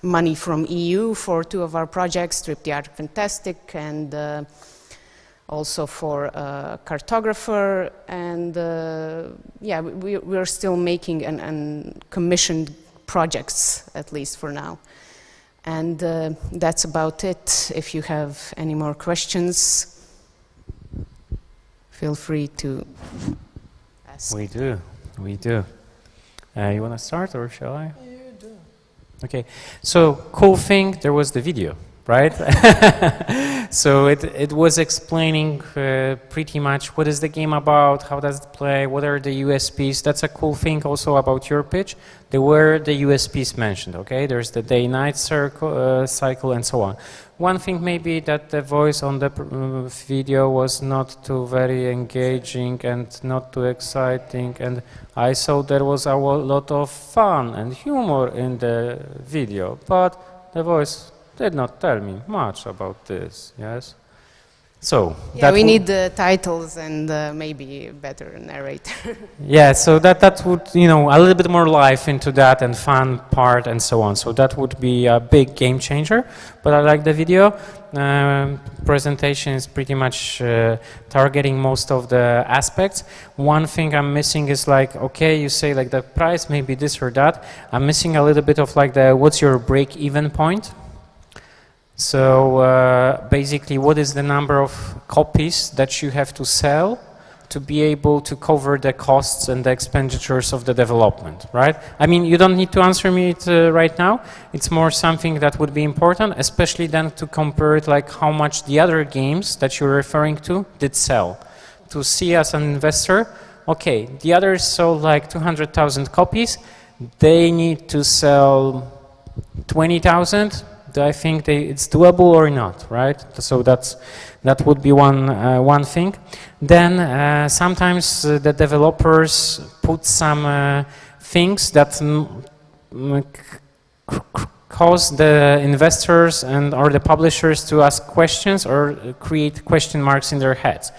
money from EU for 2 of our projects, Trip the Art of Fantastic, and also for Cartographer. And yeah, we're still making and commissioned projects, at least for now. And that's about it. If you have any more questions, feel free to ask. We do. We do. You want to start, or shall I? You do. Okay. So, cool thing, there was the video, right? So it was explaining pretty much what is the game about, how does it play, what are the USPs. That's a cool thing also about your pitch. There were the USPs mentioned, okay? There's the day-night cycle and so on. One thing maybe that the voice on the video was not too very engaging and not too exciting, and I saw there was a lot of fun and humor in the video, but the voice did not tell me much about this, yes? So yeah, we need the titles and maybe a better narrator. Yeah, so that would, you know, a little bit more life into that and fun part and so on. So that would be a big game changer. But I like the video. Presentation is pretty much targeting most of the aspects. One thing I'm missing is like, okay, you say like the price, maybe this or that. I'm missing a little bit of like the, what's your break-even point? So basically, what is the number of copies that you have to sell to be able to cover the costs and the expenditures of the development, right? I mean, you don't need to answer me it right now. It's more something that would be important, especially then to compare it like how much the other games that you're referring to did sell. To see as an investor, okay, the others sold like 200,000 copies. They need to sell 20,000. Do I think it's doable or not, right? So that would be one thing. Then sometimes the developers put some things that cause the investors and or the publishers to ask questions or create question marks in their heads.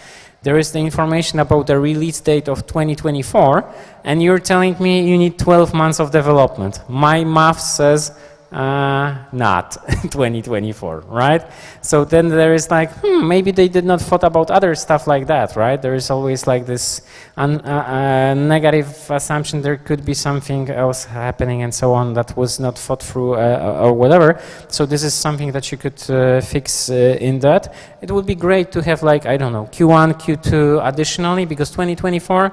There is the information about the release date of 2024, and you're telling me you need 12 months of development. My math says not 2024, right? So then there is like, maybe they did not thought about other stuff like that, right? There is always like this negative assumption there could be something else happening and so on that was not thought through or whatever. So this is something that you could fix in that. It would be great to have like, I don't know, Q1, Q2 additionally, because 2024,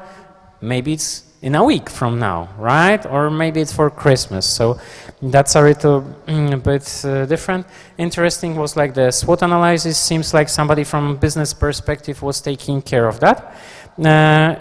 maybe it's in a week from now, right? Or maybe it's for Christmas. So that's a little bit different. Interesting was like the SWOT analysis. Seems like somebody from business perspective was taking care of that.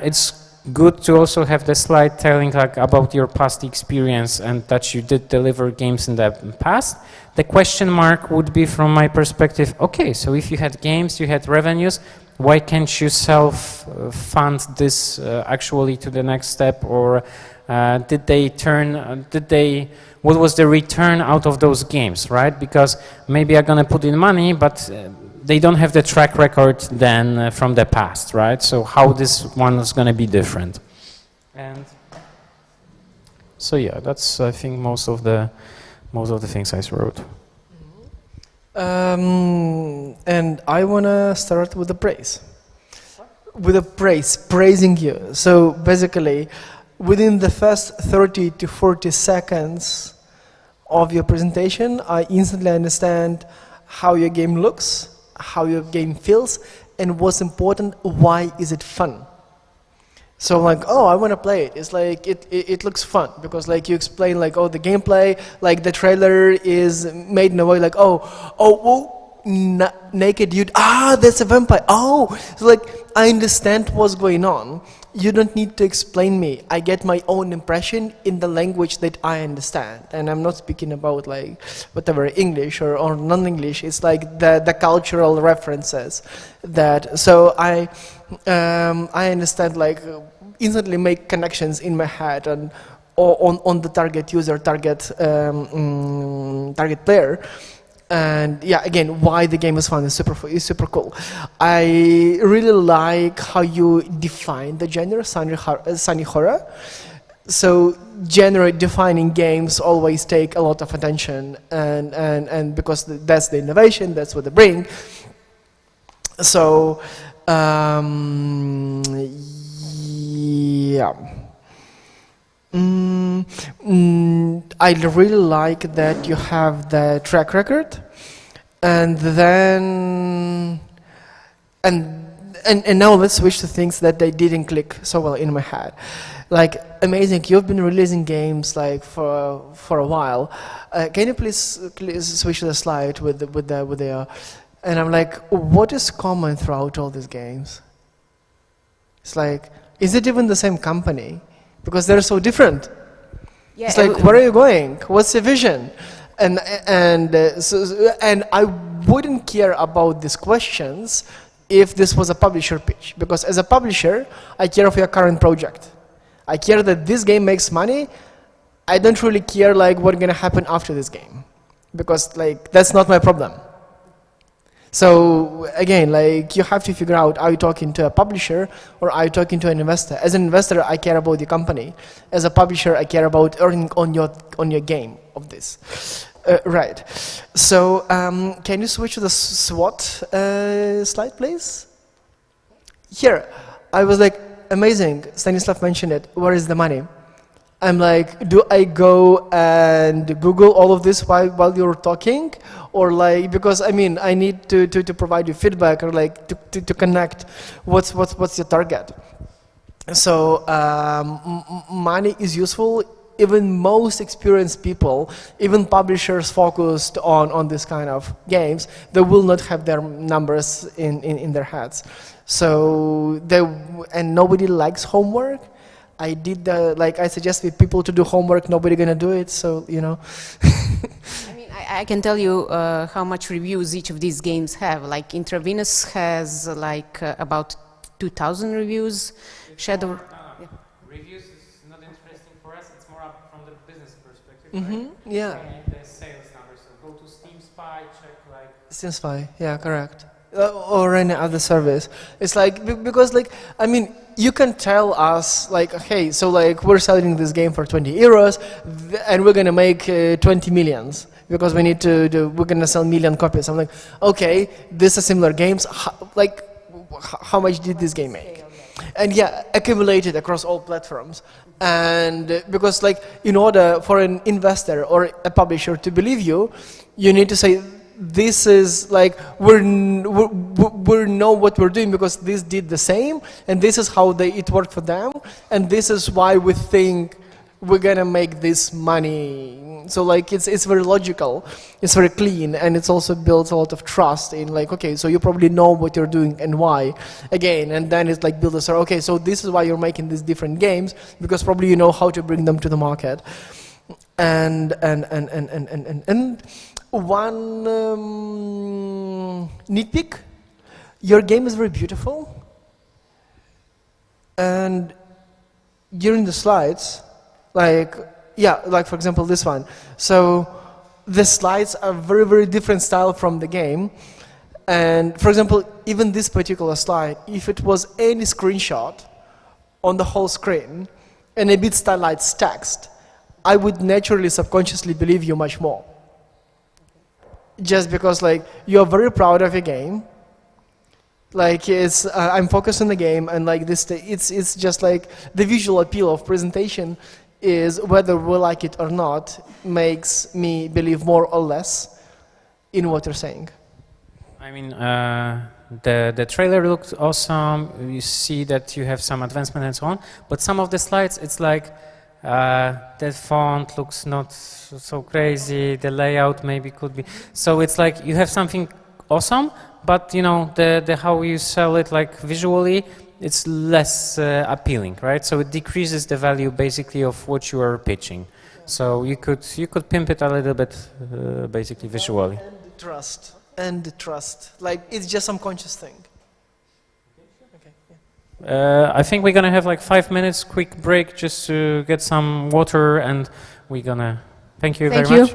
It's good to also have the slide telling like about your past experience and that you did deliver games in the past. The question mark would be from my perspective, okay, so if you had games, you had revenues, why can't you self-fund this actually to the next step, or what was the return out of those games, right? Because maybe I'm gonna put in money, but they don't have the track record then from the past, right? So how this one is gonna be different. And so yeah, that's I think most of the things I wrote. And I want to start with the praise. With a praising you. So basically, within the first 30 to 40 seconds of your presentation, I instantly understand how your game looks, how your game feels, and what's important, why is it fun? So I'm like, oh, I want to play it. It's like, it looks fun because like you explain like, oh, the gameplay, like the trailer is made in a way like, naked dude, that's a vampire. Oh, so like I understand what's going on. You don't need to explain me. I get my own impression in the language that I understand. And I'm not speaking about like whatever English or non-English. It's like the cultural references that, so I understand like instantly make connections in my head and on the target user, target player. And yeah, again, why the game is fun is super cool. I really like how you define the genre, sunny horror. So genre defining games always take a lot of attention, and because that's the innovation, that's what they bring. So yeah. I really like that you have the track record, and then and now let's switch to things that they didn't click so well in my head. Like, amazing, you've been releasing games like for a while. Can you please switch to the slide with the and I'm like, what is common throughout all these games? It's like, is it even the same company? Because they're so different. Yeah, it's like, where are you going? What's your vision? And I wouldn't care about these questions if this was a publisher pitch. Because as a publisher, I care of your current project. I care that this game makes money. I don't really care like what's gonna happen after this game, because like that's not my problem. So again, like you have to figure out, are you talking to a publisher or are you talking to an investor? As an investor, I care about the company. As a publisher, I care about earning on your game of this. Right. So can you switch to the SWOT slide, please? Here, I was like, amazing. Stanislav mentioned it. Where is the money? I'm like, do I go and Google all of this while you're talking? Or like, because I mean, I need to provide you feedback or like to connect what's your target. So money is useful. Even most experienced people, even publishers focused on this kind of games, they will not have their numbers in their heads. So and nobody likes homework. I did like I suggested people to do homework. Nobody gonna do it. So you know. I mean, I can tell you how much reviews each of these games have. Like Intravenous has like about 2,000 reviews. Shadow. Yeah. Reviews is not interesting for us. It's more up from the business perspective. Mm-hmm. Right? Yeah. The sales Simplify, yeah, correct. Or any other service. It's like because like I mean you can tell us like hey so like we're selling this game for 20 euros and we're gonna make 20 millions because we need to do we're gonna sell million copies. I'm like okay this is similar games how much did this game make? And yeah, accumulated across all platforms. And because like in order for an investor or a publisher to believe you, you need to say this is like we know what we're doing because this did the same and this is how it worked for them and this is why we think we're gonna make this money. So like it's very logical, it's very clean, and it's also builds a lot of trust in like okay so you probably know what you're doing and why again, and then it's like build a story. Okay, so this is why you're making these different games because probably you know how to bring them to the market. And one nitpick, your game is very beautiful and during the slides like yeah like for example this one, so the slides are very very different style from the game. And for example even this particular slide, if it was any screenshot on the whole screen and a bit stylized text, I would naturally subconsciously believe you much more. Just because like you're very proud of your game, like it's I'm focused on the game and like this it's just like the visual appeal of presentation is whether we like it or not makes me believe more or less in what you're saying. I mean, the trailer looked awesome. You see that you have some advancement and so on. But some of the slides, it's like the font looks not so crazy. The layout maybe could be. So it's like you have something awesome, but you know the how you sell it like visually, it's less appealing, right? So it decreases the value basically of what you are pitching. So you could pimp it a little bit basically visually. And the trust, like it's just some conscious thing. Okay, yeah. I think we're gonna have like 5 minutes quick break just to get some water, and we're gonna thank you very much.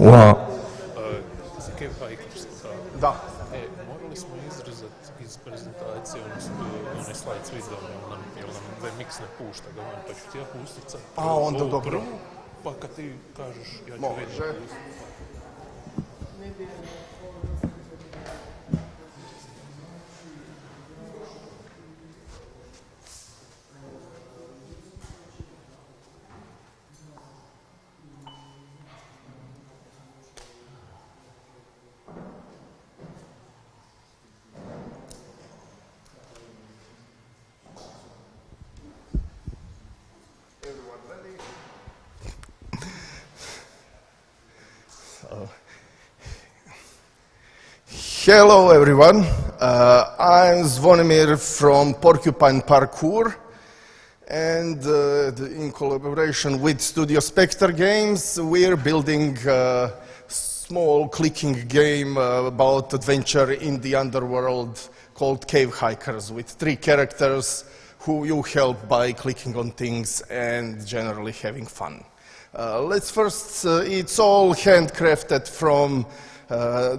Wow. Cave Hikers. Da. Morali smo izrezati iz prezentacije onaj slajd s videom, jer nam VMX ne pušta ga van, pa ću ti ja pustit sad. A, onda dobro. Prvu, pa kad ti kažeš, ja ću video pustit. Hello everyone, I'm Zvonimir from Porcupine Parkour, and in collaboration with Studio Spectre Games we're building a small clicking game about adventure in the underworld called Cave Hikers, with 3 characters who you help by clicking on things and generally having fun. Let's first, it's all handcrafted from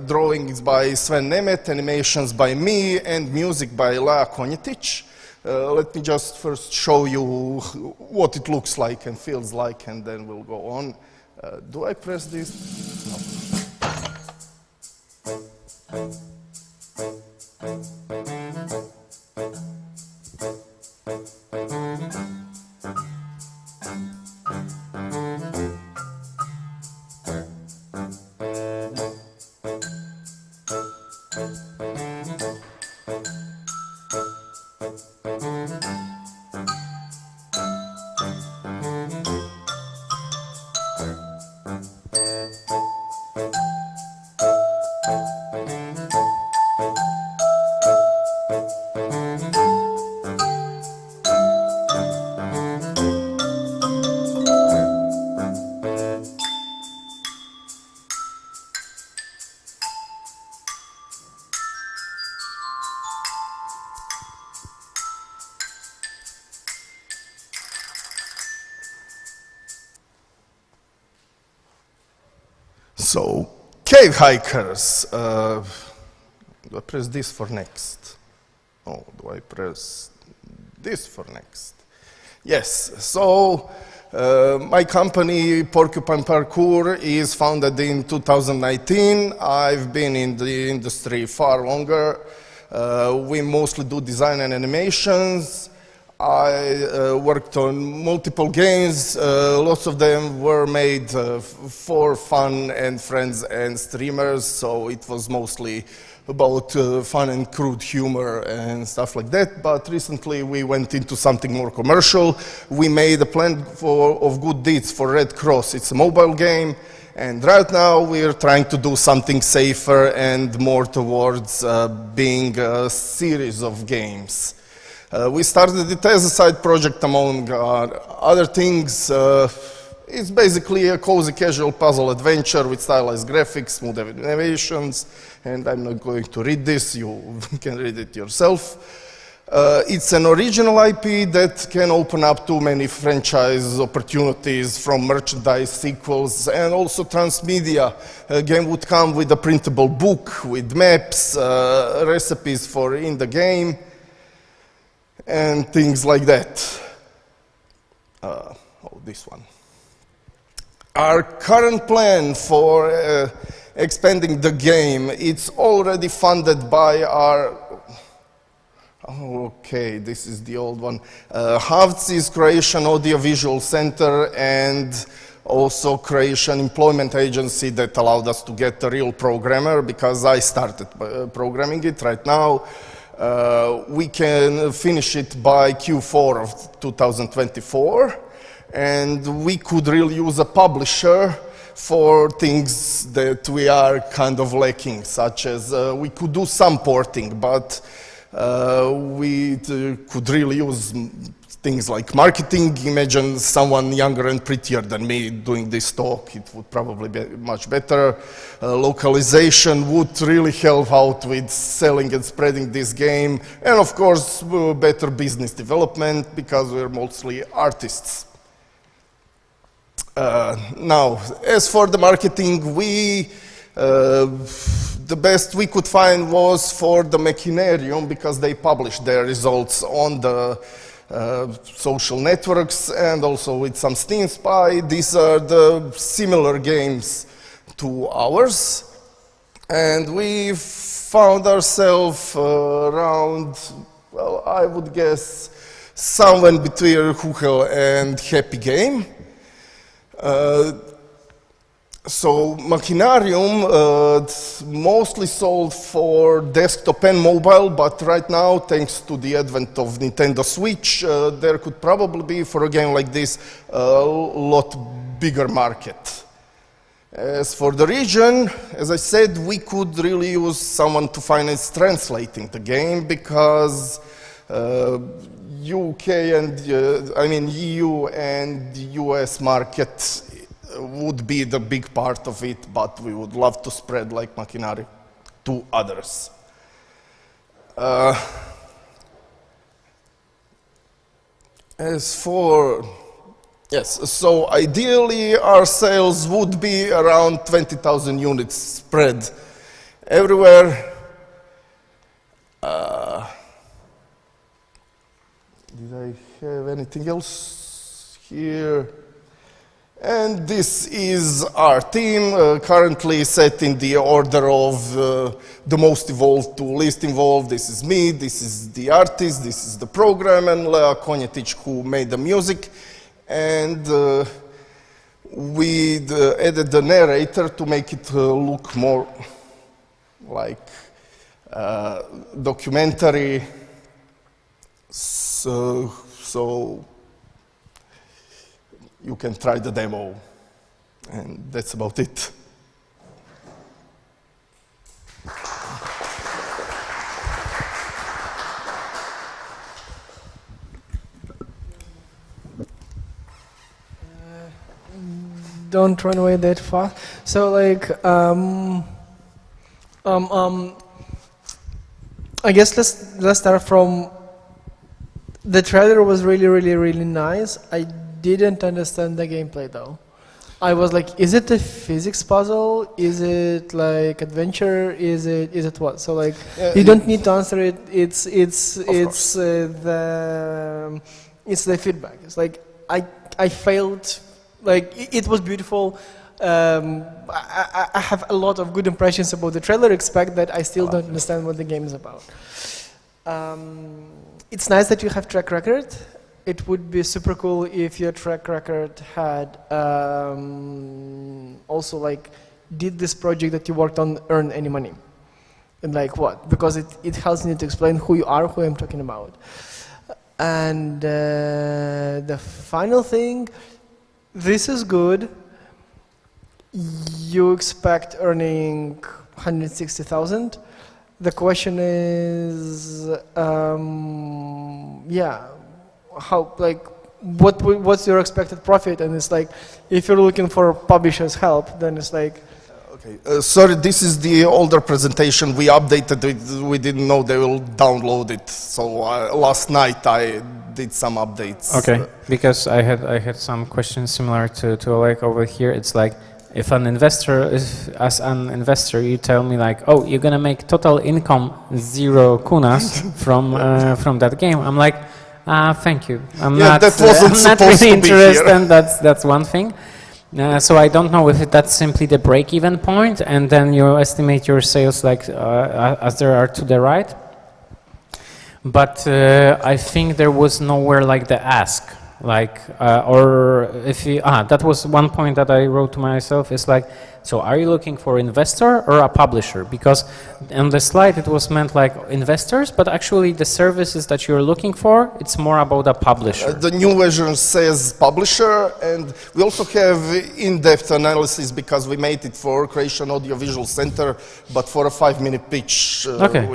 drawings by Sven Nemet, animations by me, and music by Lea Konjetic. Let me just first show you what it looks like and feels like, and then we'll go on. Do I press this? No. So, Cave Hikers. Do I press this for next? Oh, do I press this for next? Yes, so my company, Porcupine Parkour, is founded in 2019. I've been in the industry far longer. We mostly do design and animations. I worked on multiple games. Lots of them were made for fun and friends and streamers, so it was mostly about fun and crude humor and stuff like that. But recently we went into something more commercial. We made a plan of good deeds for Red Cross. It's a mobile game, and right now we're trying to do something safer and more towards being a series of games. We started it as a side project among other things. It's basically a cozy casual puzzle adventure with stylized graphics, smooth animations, and I'm not going to read this, you can read it yourself. It's an original IP that can open up to many franchise opportunities, from merchandise, sequels, and also transmedia. A game would come with a printable book, with maps, recipes for in the game, and things like that. Oh, this one. Our current plan for expanding the game, it's already funded by our, okay, this is the old one, HAVC, Croatian Audiovisual Center, and also Croatian Employment Agency that allowed us to get a real programmer, because I started programming it right now. We can finish it by Q4 of 2024, and we could really use a publisher for things that we are kind of lacking, such as we could do some porting, but we could really use things like marketing. Imagine someone younger and prettier than me doing this talk. It would probably be much better. Localization would really help out with selling and spreading this game. And of course, better business development, because we're mostly artists. Now, as for the marketing, the best we could find was for the Machinarium, because they published their results on the social networks and also with some Steam Spy. These are the similar games to ours. And we found ourselves around, well, I would guess, somewhere between Huchel and Happy Game. So Machinarium mostly sold for desktop and mobile, but right now, thanks to the advent of Nintendo Switch, there could probably be, for a game like this, a lot bigger market. As for the region, as I said, we could really use someone to finance translating the game, because UK and I mean EU and US market would be the big part of it, but we would love to spread like Machinarium to others. As for, yes, so ideally our sales would be around 20,000 units spread everywhere. Did I have anything else here? And this is our team, currently set in the order of the most involved to least involved. This is me, this is the artist, this is the program, and Lea Konjetic, who made the music. And we added the narrator to make it look more like documentary. So you can try the demo, and that's about it. Don't run away that fast. So like, I guess let's start from. The trailer was really nice. I didn't understand the gameplay though. I was like, is it a physics puzzle? Is it like adventure? Is it what? So like, you don't need to answer it. It's the feedback. It's like I failed. Like it was beautiful. I have a lot of good impressions about the trailer. Expect that I still don't understand what the game is about. It's nice that you have track record. It would be super cool if your track record had also like, did this project that you worked on earn any money? And like what? Because it helps me to explain who you are, who I'm talking about. And the final thing, this is good. You expect earning 160,000. The question is, yeah, how, like, what's your expected profit? And it's like, if you're looking for publishers' help, then it's like. Okay, sorry, this is the older presentation. We updated it. We didn't know they will download it. So last night I did some updates. Okay, because I had some questions similar to Oleg over here. It's like, if an investor, as an investor, you tell me like, oh, you're gonna make total income 0 kunas from that game. I'm like, thank you. I'm not really interested, and that's one thing. So I don't know if that's simply the break-even point, and then you estimate your sales like as there are to the right. But I think there was nowhere like the ask. Like, or if you, that was one point that I wrote to myself, is like, so are you looking for investor or a publisher? Because on the slide it was meant like investors, but actually the services that you're looking for, it's more about a publisher. The new version says publisher, and we also have in-depth analysis because we made it for Croatian Audiovisual Center, but for a 5-minute pitch. Okay,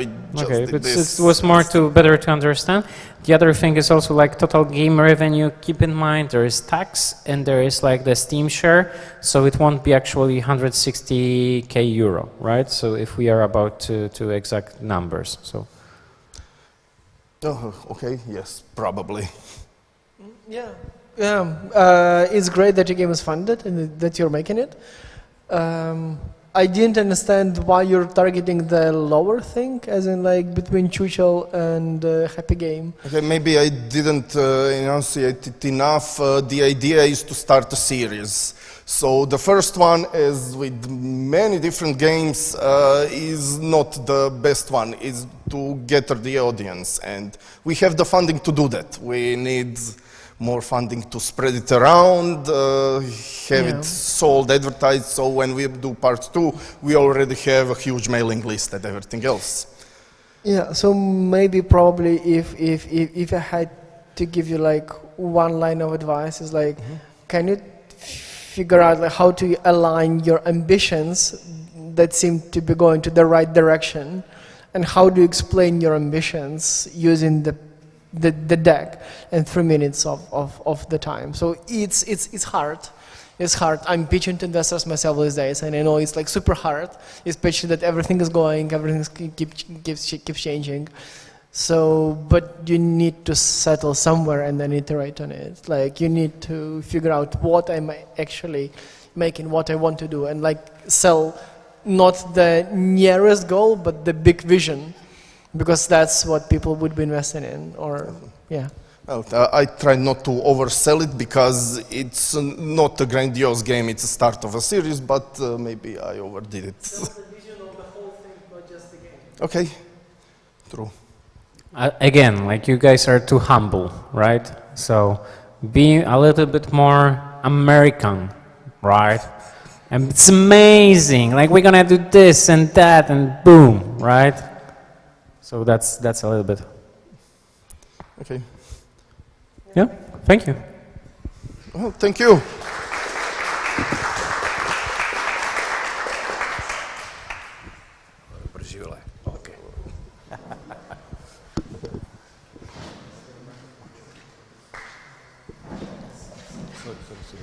but it was more better to understand. The other thing is also like total game revenue. Keep in mind there is tax and there is like the Steam share, so it won't be actually 160k euro, right? So if we are about to exact numbers, so. Oh, okay, yes, probably. Yeah, Yeah, it's great that your game is funded and that you're making it. I didn't understand why you're targeting the lower thing, as in like between Chuchel and Happy Game. Okay, maybe I didn't enunciate it enough. The idea is to start a series. So the first one is with many different games is not the best one, is to gather the audience. And we have the funding to do that. We need more funding to spread it around, have it sold, advertised, so when we do part 2, we already have a huge mailing list and everything else. Yeah, so maybe probably if I had to give you like one line of advice is like, can you figure out like how to align your ambitions that seem to be going to the right direction, and how do you explain your ambitions using the deck in 3 minutes of the time. So it's hard. It's hard. I'm pitching to investors myself these days, and I know it's like super hard, especially that everything is going, everything keeps changing. So, but you need to settle somewhere and then iterate on it. Like you need to figure out what I'm actually making, what I want to do, and like sell not the nearest goal, but the big vision. Because that's what people would be investing in, or, yeah. Well, I try not to oversell it because it's not a grandiose game, it's a start of a series, but maybe I overdid it. That's the vision of the whole thing, not just the game. Okay, true. Again, like you guys are too humble, right? So be a little bit more American, right? And it's amazing, like we're gonna do this and that and boom, right? So that's a little bit. Okay. Yeah, thank you. Well, thank you.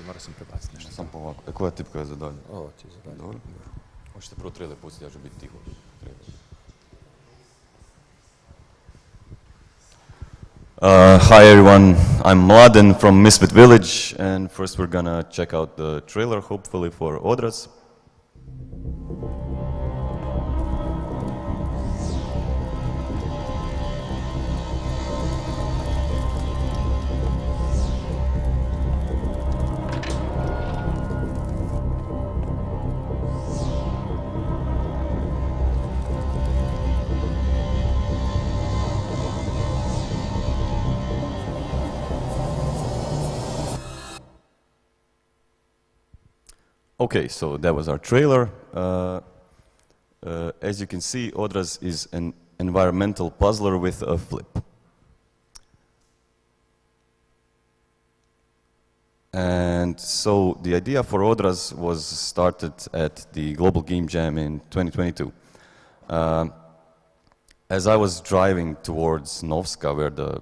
Moram sam prebaciti nešto. Samo ovako. Koja tipka je za dalje? Ovo ti je za dalje. Dobro. Možete prvo trailer pustiti, ja ću biti tiho. Hi everyone, I'm Mladen from Misfit Village, and first we're gonna check out the trailer, hopefully for Odraz. Okay, so that was our trailer. As you can see, Odraz is an environmental puzzler with a flip. And so the idea for Odraz was started at the Global Game Jam in 2022. As I was driving towards Novska, where the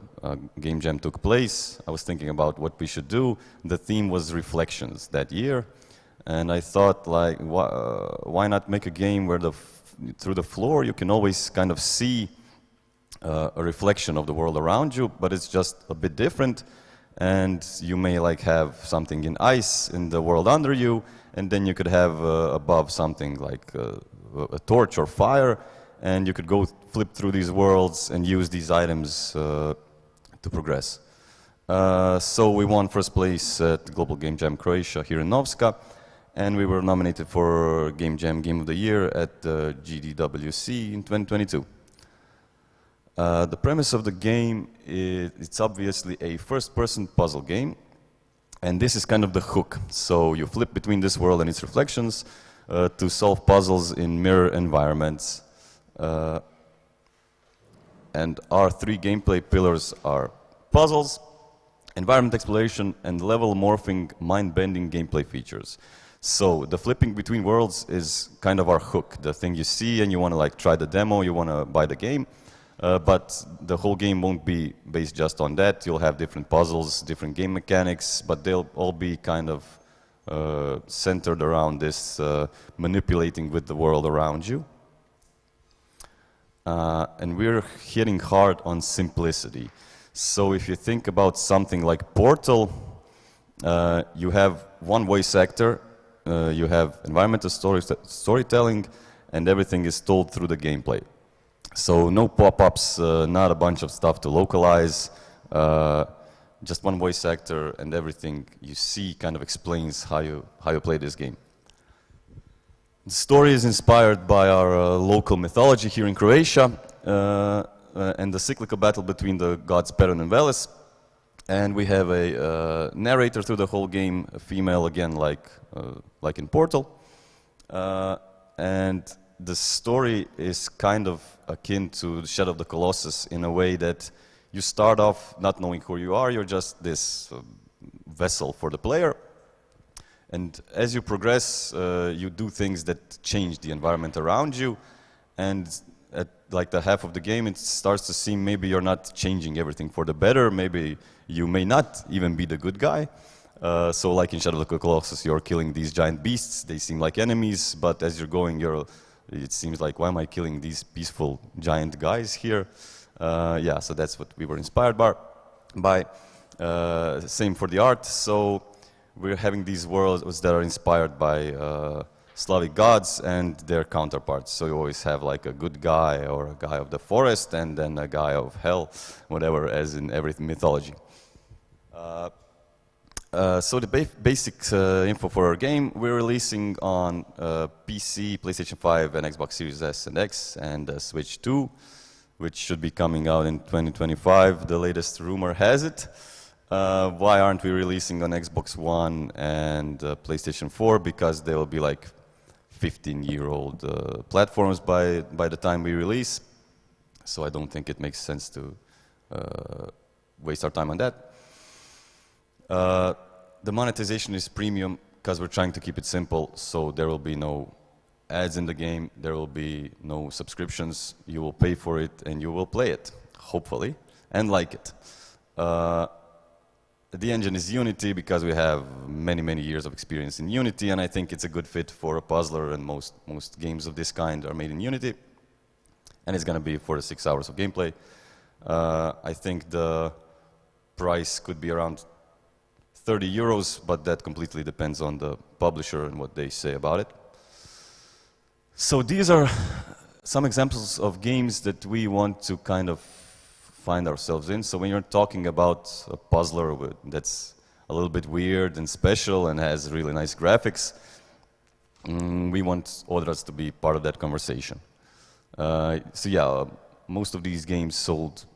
Game Jam took place, I was thinking about what we should do. The theme was reflections that year. And I thought, like, why not make a game where through the floor you can always kind of see a reflection of the world around you, but it's just a bit different. And you may like have something in ice in the world under you, and then you could have above something like a torch or fire, and you could go flip through these worlds and use these items to progress. So we won first place at the Global Game Jam Croatia here in Novska. And we were nominated for Game Jam Game of the Year at the GDWC in 2022. The premise of the game is it's obviously a first-person puzzle game, and this is kind of the hook. So you flip between this world and its reflections to solve puzzles in mirror environments. And our 3 gameplay pillars are puzzles, environment exploration, and level morphing, mind-bending gameplay features. So the flipping between worlds is kind of our hook, the thing you see and you want to like try the demo, you want to buy the game, but the whole game won't be based just on that. You'll have different puzzles, different game mechanics, but they'll all be kind of centered around this manipulating with the world around you. And we're hitting hard on simplicity. So if you think about something like Portal, You have one voice actor, you have environmental storytelling, and everything is told through the gameplay. So no pop-ups, not a bunch of stuff to localize, just one voice actor, and everything you see kind of explains how you play this game. The story is inspired by our local mythology here in Croatia, and the cyclical battle between the gods Perun and Veles. And we have a narrator through the whole game, a female again, like in Portal. And the story is kind of akin to Shadow of the Colossus in a way that you start off not knowing who you are, you're just this vessel for the player. And as you progress, you do things that change the environment around you. And at like the half of the game, it starts to seem maybe you're not changing everything for the better. Maybe you may not even be the good guy. So like in Shadow of the Colossus, you're killing these giant beasts. They seem like enemies, but as you're going, it seems like, why am I killing these peaceful giant guys here? Yeah, so that's what we were inspired by. Same for the art. So we're having these worlds that are inspired by Slavic gods and their counterparts. So you always have like a good guy or a guy of the forest and then a guy of hell, whatever, as in every mythology. So the basic info for our game, we're releasing on PC, PlayStation 5 and Xbox Series S and X and Switch 2, which should be coming out in 2025, the latest rumor has it. Why aren't we releasing on Xbox One and PlayStation 4? Because they will be like 15-year-old platforms by the time we release. So I don't think it makes sense to waste our time on that. The monetization is premium because we're trying to keep it simple, so there will be no ads in the game, there will be no subscriptions, you will pay for it and you will play it, hopefully, and like it. The engine is Unity because we have many years of experience in Unity, and I think it's a good fit for a puzzler, and most games of this kind are made in Unity. And it's going to be 4 to 6 hours of gameplay. I think the price could be around 30 euros, but that completely depends on the publisher and what they say about it. So these are some examples of games that we want to kind of find ourselves in. So when you're talking about a puzzler that's a little bit weird and special and has really nice graphics, we want others to be part of that conversation. So yeah, most of these games sold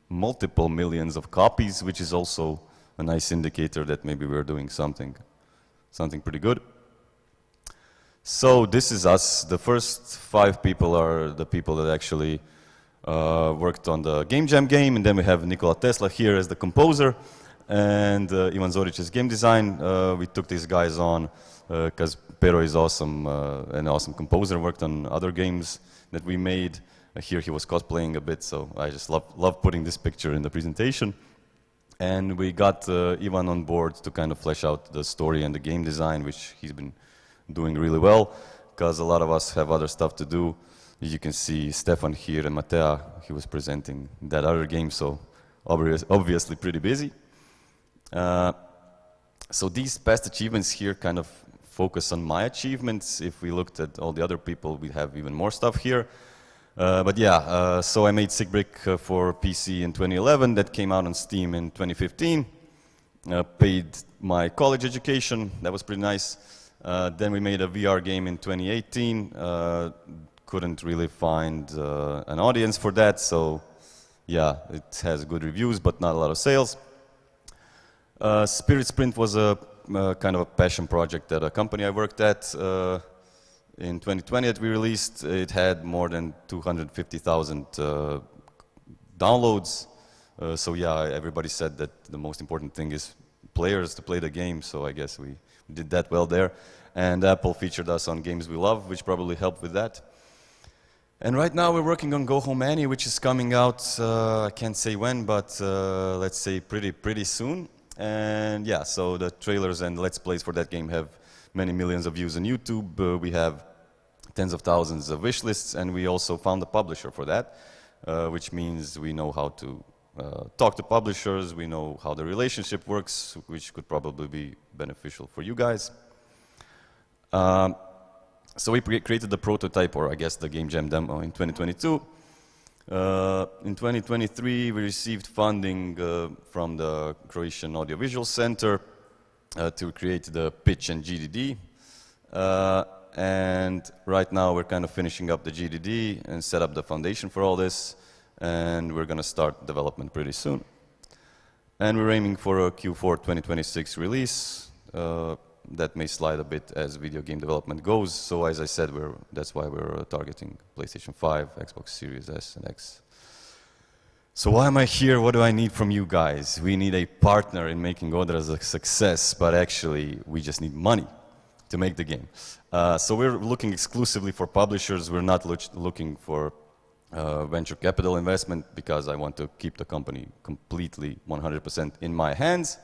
multiple millions of copies, which is also a nice indicator that maybe we're doing something pretty good. So this is us. The first 5 people are the people that actually worked on the Game Jam game, and then we have Nikola Tesla here as the composer, and Ivan Zoric as game design. We took these guys on because Pero is awesome, an awesome composer, worked on other games that we made. Here he was cosplaying a bit, so I just love putting this picture in the presentation. And we got Ivan on board to kind of flesh out the story and the game design, which he's been doing really well, because a lot of us have other stuff to do. You can see Stefan here and Matea, he was presenting that other game, so obviously pretty busy. So these past achievements here kind of focus on my achievements. If we looked at all the other people, we have even more stuff here. But yeah, so I made Sickbrick for PC in 2011, that came out on Steam in 2015. Paid my college education, that was pretty nice. Then we made a VR game in 2018. Couldn't really find an audience for that, so yeah, it has good reviews but not a lot of sales. Spirit Sprint was a kind of a passion project at a company I worked at. In 2020 that we released, it had more than 250,000 downloads. So yeah, everybody said that the most important thing is players to play the game, so I guess we did that well there. And Apple featured us on Games We Love, which probably helped with that. And right now we're working on Go Home Annie, which is coming out, I can't say when, but let's say pretty soon. And yeah, so the trailers and Let's Plays for that game have many millions of views on YouTube. We have tens of thousands of wish lists, and we also found a publisher for that, which means we know how to talk to publishers. We know how the relationship works, which could probably be beneficial for you guys. So we created the prototype, or I guess the Game Jam demo, in 2022. In 2023, we received funding from the Croatian Audiovisual Center to create the pitch and GDD. And right now we're kind of finishing up the GDD and set up the foundation for all this, and we're going to start development pretty soon. And we're aiming for a Q4 2026 release. That may slide a bit as video game development goes. So as I said, that's why we're targeting PlayStation 5, Xbox Series S and X. So why am I here? What do I need from you guys? We need a partner in making Odraz a success, but actually we just need money to make the game. So we're looking exclusively for publishers. We're not looking for venture capital investment because I want to keep the company completely 100% in my hands.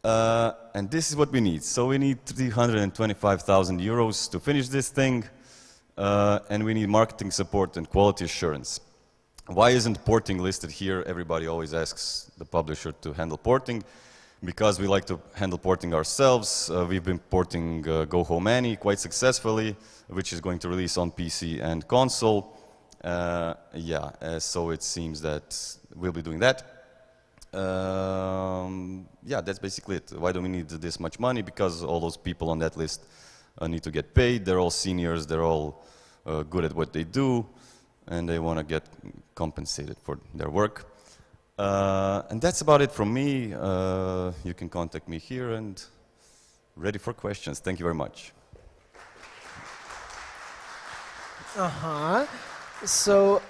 And this is what we need. So we need 325,000 euros to finish this thing, and we need marketing support and quality assurance. Why isn't porting listed here? Everybody always asks the publisher to handle porting. Because we like to handle porting ourselves. We've been porting Go Home Annie quite successfully, which is going to release on PC and console. So it seems that we'll be doing that. Yeah, that's basically it. Why do we need this much money? Because all those people on that list need to get paid. They're all seniors. They're all good at what they do, and they want to get compensated for their work. And that's about it from me. You can contact me here, and ready for questions. Thank you very much. So,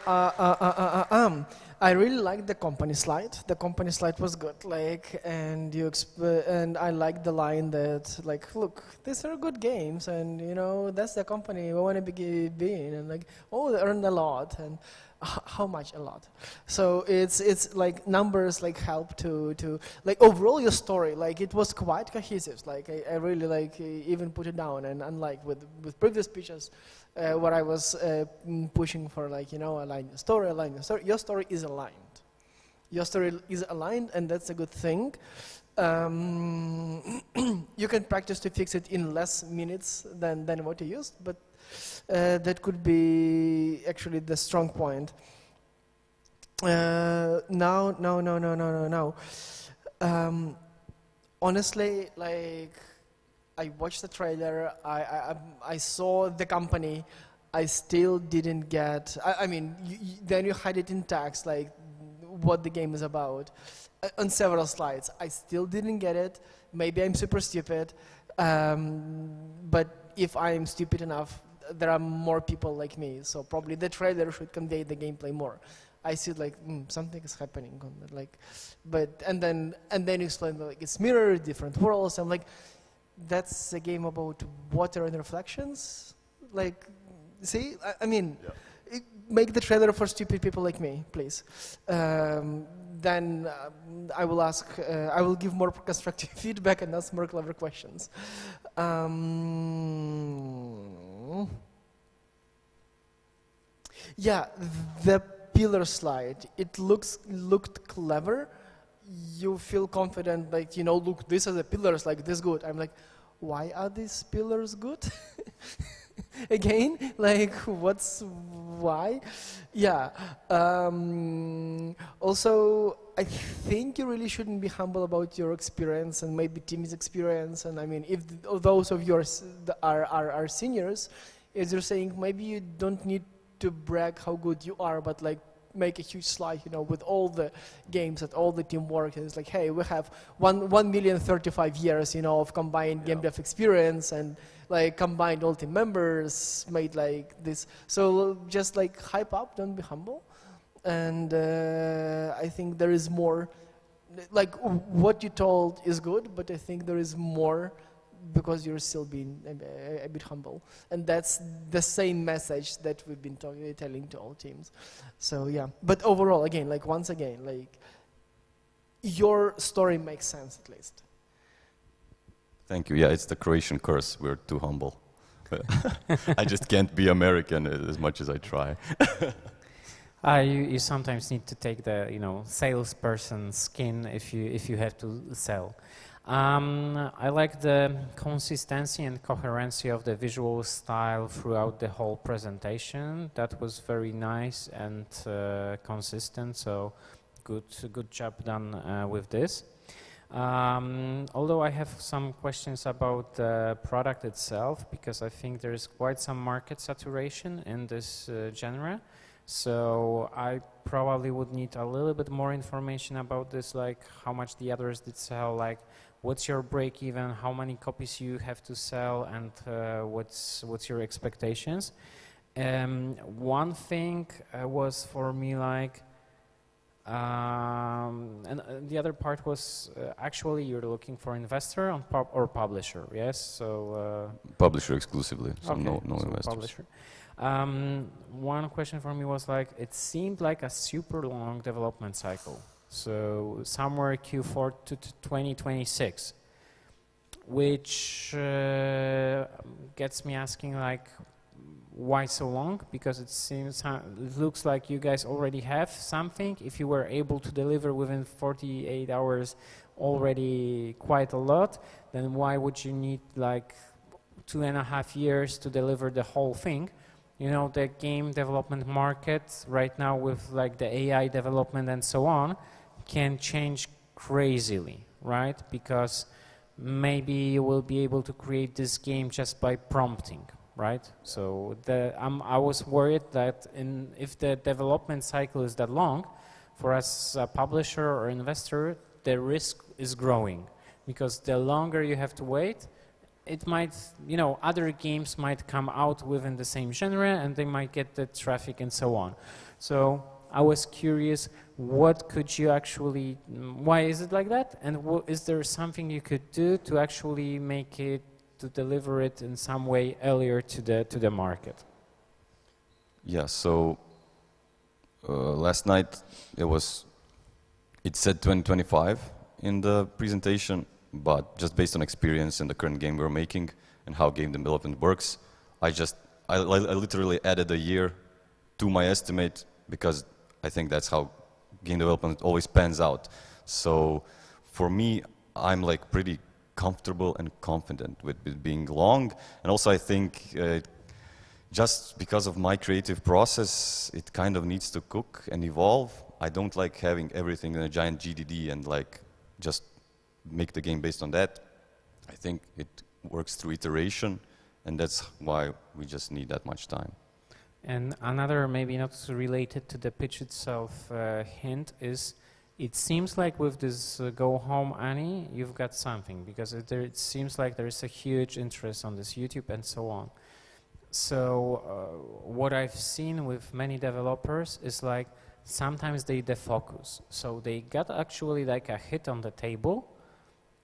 I really liked the company slide. The company slide was good, like, and I liked the line that, like, look, these are good games, and you know that's the company we want to be in, and like, oh, they earned a lot, and how much a lot? So it's like numbers like help to like overall your story, like it was quite cohesive. Like I really like even put it down, and unlike with previous pitches. What I was pushing for, like, you know, align your story. Your story is aligned. Your story is aligned, and that's a good thing. You can practice to fix it in less minutes than what you used, but that could be actually the strong point. No. Honestly, like, I watched the trailer, I saw the company, I still didn't get, I mean, then you hide it in text, like what the game is about, on several slides. I still didn't get it. Maybe I'm super stupid, but if I'm stupid enough, there are more people like me, so probably the trailer should convey the gameplay more. I see like something is happening, like, but and then you explain like it's mirror, different worlds. I'm like, that's a game about water and reflections. Like, see, I mean, make the trailer for stupid people like me, please. Then I will ask, I will give more constructive feedback and ask more clever questions. Yeah, the pillar slide, it looked clever. You feel confident, like, you know, look, these are the pillars, like this good. I'm like, why are these pillars good? Again, like, why? Yeah. Also, I think you really shouldn't be humble about your experience and maybe team's experience. And I mean, if those of yours are seniors, is you're saying maybe you don't need to brag how good you are, but like, make a huge slide, you know, with all the games and all the teamwork, and it's like, hey, we have 1,035 years, you know, of combined game dev experience, and like combined all team members made like this. So just like hype up, don't be humble. And I think there is more, like what you told is good, but I think there is more because you're still being a bit humble. And that's the same message that we've been telling to all teams. So yeah, but overall, again, like once again, like your story makes sense at least. Thank you. Yeah, it's the Croatian curse. We're too humble. I just can't be American as much as I try. You sometimes need to take the salesperson skin if you have to sell. I like the consistency and coherency of the visual style throughout the whole presentation. That was very nice and consistent. So good job done with this. Although I have some questions about the product itself, because I think there is quite some market saturation in this genre. So I probably would need a little bit more information about this, like how much the others did sell, like what's your break even, how many copies you have to sell, and what's your expectations. One thing was for me like, and the other part was actually you're looking for investor or publisher, yes? So publisher exclusively, so okay, no so investors. Publisher. One question for me was like, it seemed like a super long development cycle. So somewhere Q4 to 2026, which gets me asking like, why so long? Because it looks like you guys already have something. If you were able to deliver within 48 hours already quite a lot, then why would you need like 2.5 years to deliver the whole thing? You know, the game development market right now with like the AI development and so on can change crazily, right? Because maybe you will be able to create this game just by prompting, right? So I was worried that if the development cycle is that long, for us a publisher or investor, the risk is growing, because the longer you have to wait, it might, other games might come out within the same genre and they might get the traffic and so on. So I was curious, what could you actually, why is it like that? And is there something you could do to actually make it, to deliver it in some way earlier to the market? Yeah, so last night it said 2025 in the presentation, but just based on experience in the current game we're making and how game development works, I literally added a year to my estimate, because I think that's how game development always pans out. So for me, I'm like pretty comfortable and confident with it being long. And also I think just because of my creative process, it kind of needs to cook and evolve. I don't like having everything in a giant GDD and like just make the game based on that. I think it works through iteration, and that's why we just need that much time. And another, maybe not related to the pitch itself, hint is, it seems like with this Go Home Annie, you've got something, because it seems like there is a huge interest on this YouTube and so on. So what I've seen with many developers is like, sometimes they defocus. So they got actually like a hit on the table,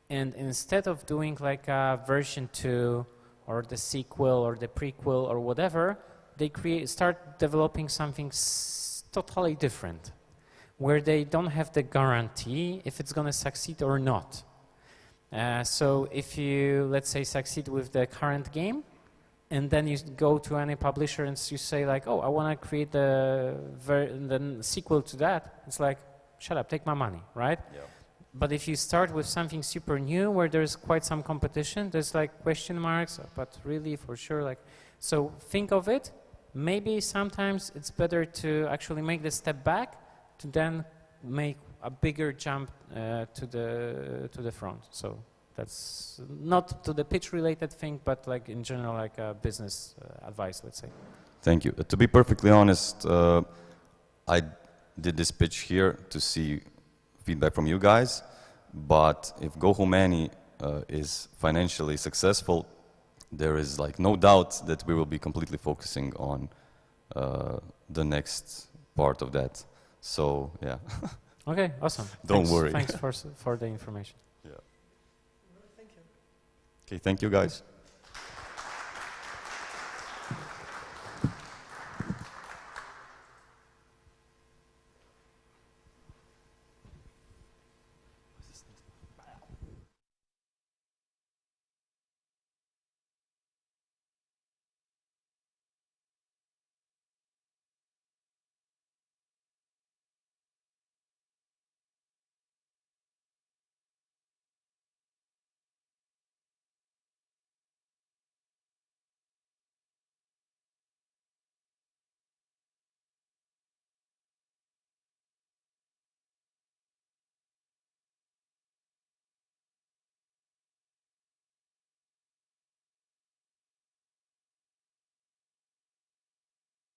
and instead of doing like a version 2 or the sequel or the prequel or whatever, they start developing something totally different, where they don't have the guarantee if it's going to succeed or not. So if you, let's say, succeed with the current game, and then you go to any publisher and you say like, oh, I want to create the sequel to that, it's like, shut up, take my money, right? Yeah. But if you start with something super new where there's quite some competition, there's like question marks, but really for sure, like, so think of it, maybe sometimes it's better to actually make the step back to then make a bigger jump to the front. So that's not to the pitch related thing, but like in general, like a business advice, let's say. Thank you. To be perfectly honest, I did this pitch here to see feedback from you guys, but if Go Home Annie is financially successful, there is like no doubt that we will be completely focusing on the next part of that. So yeah. Okay, awesome. Don't worry. Thanks for the information. Yeah. Thank you. Okay, thank you guys.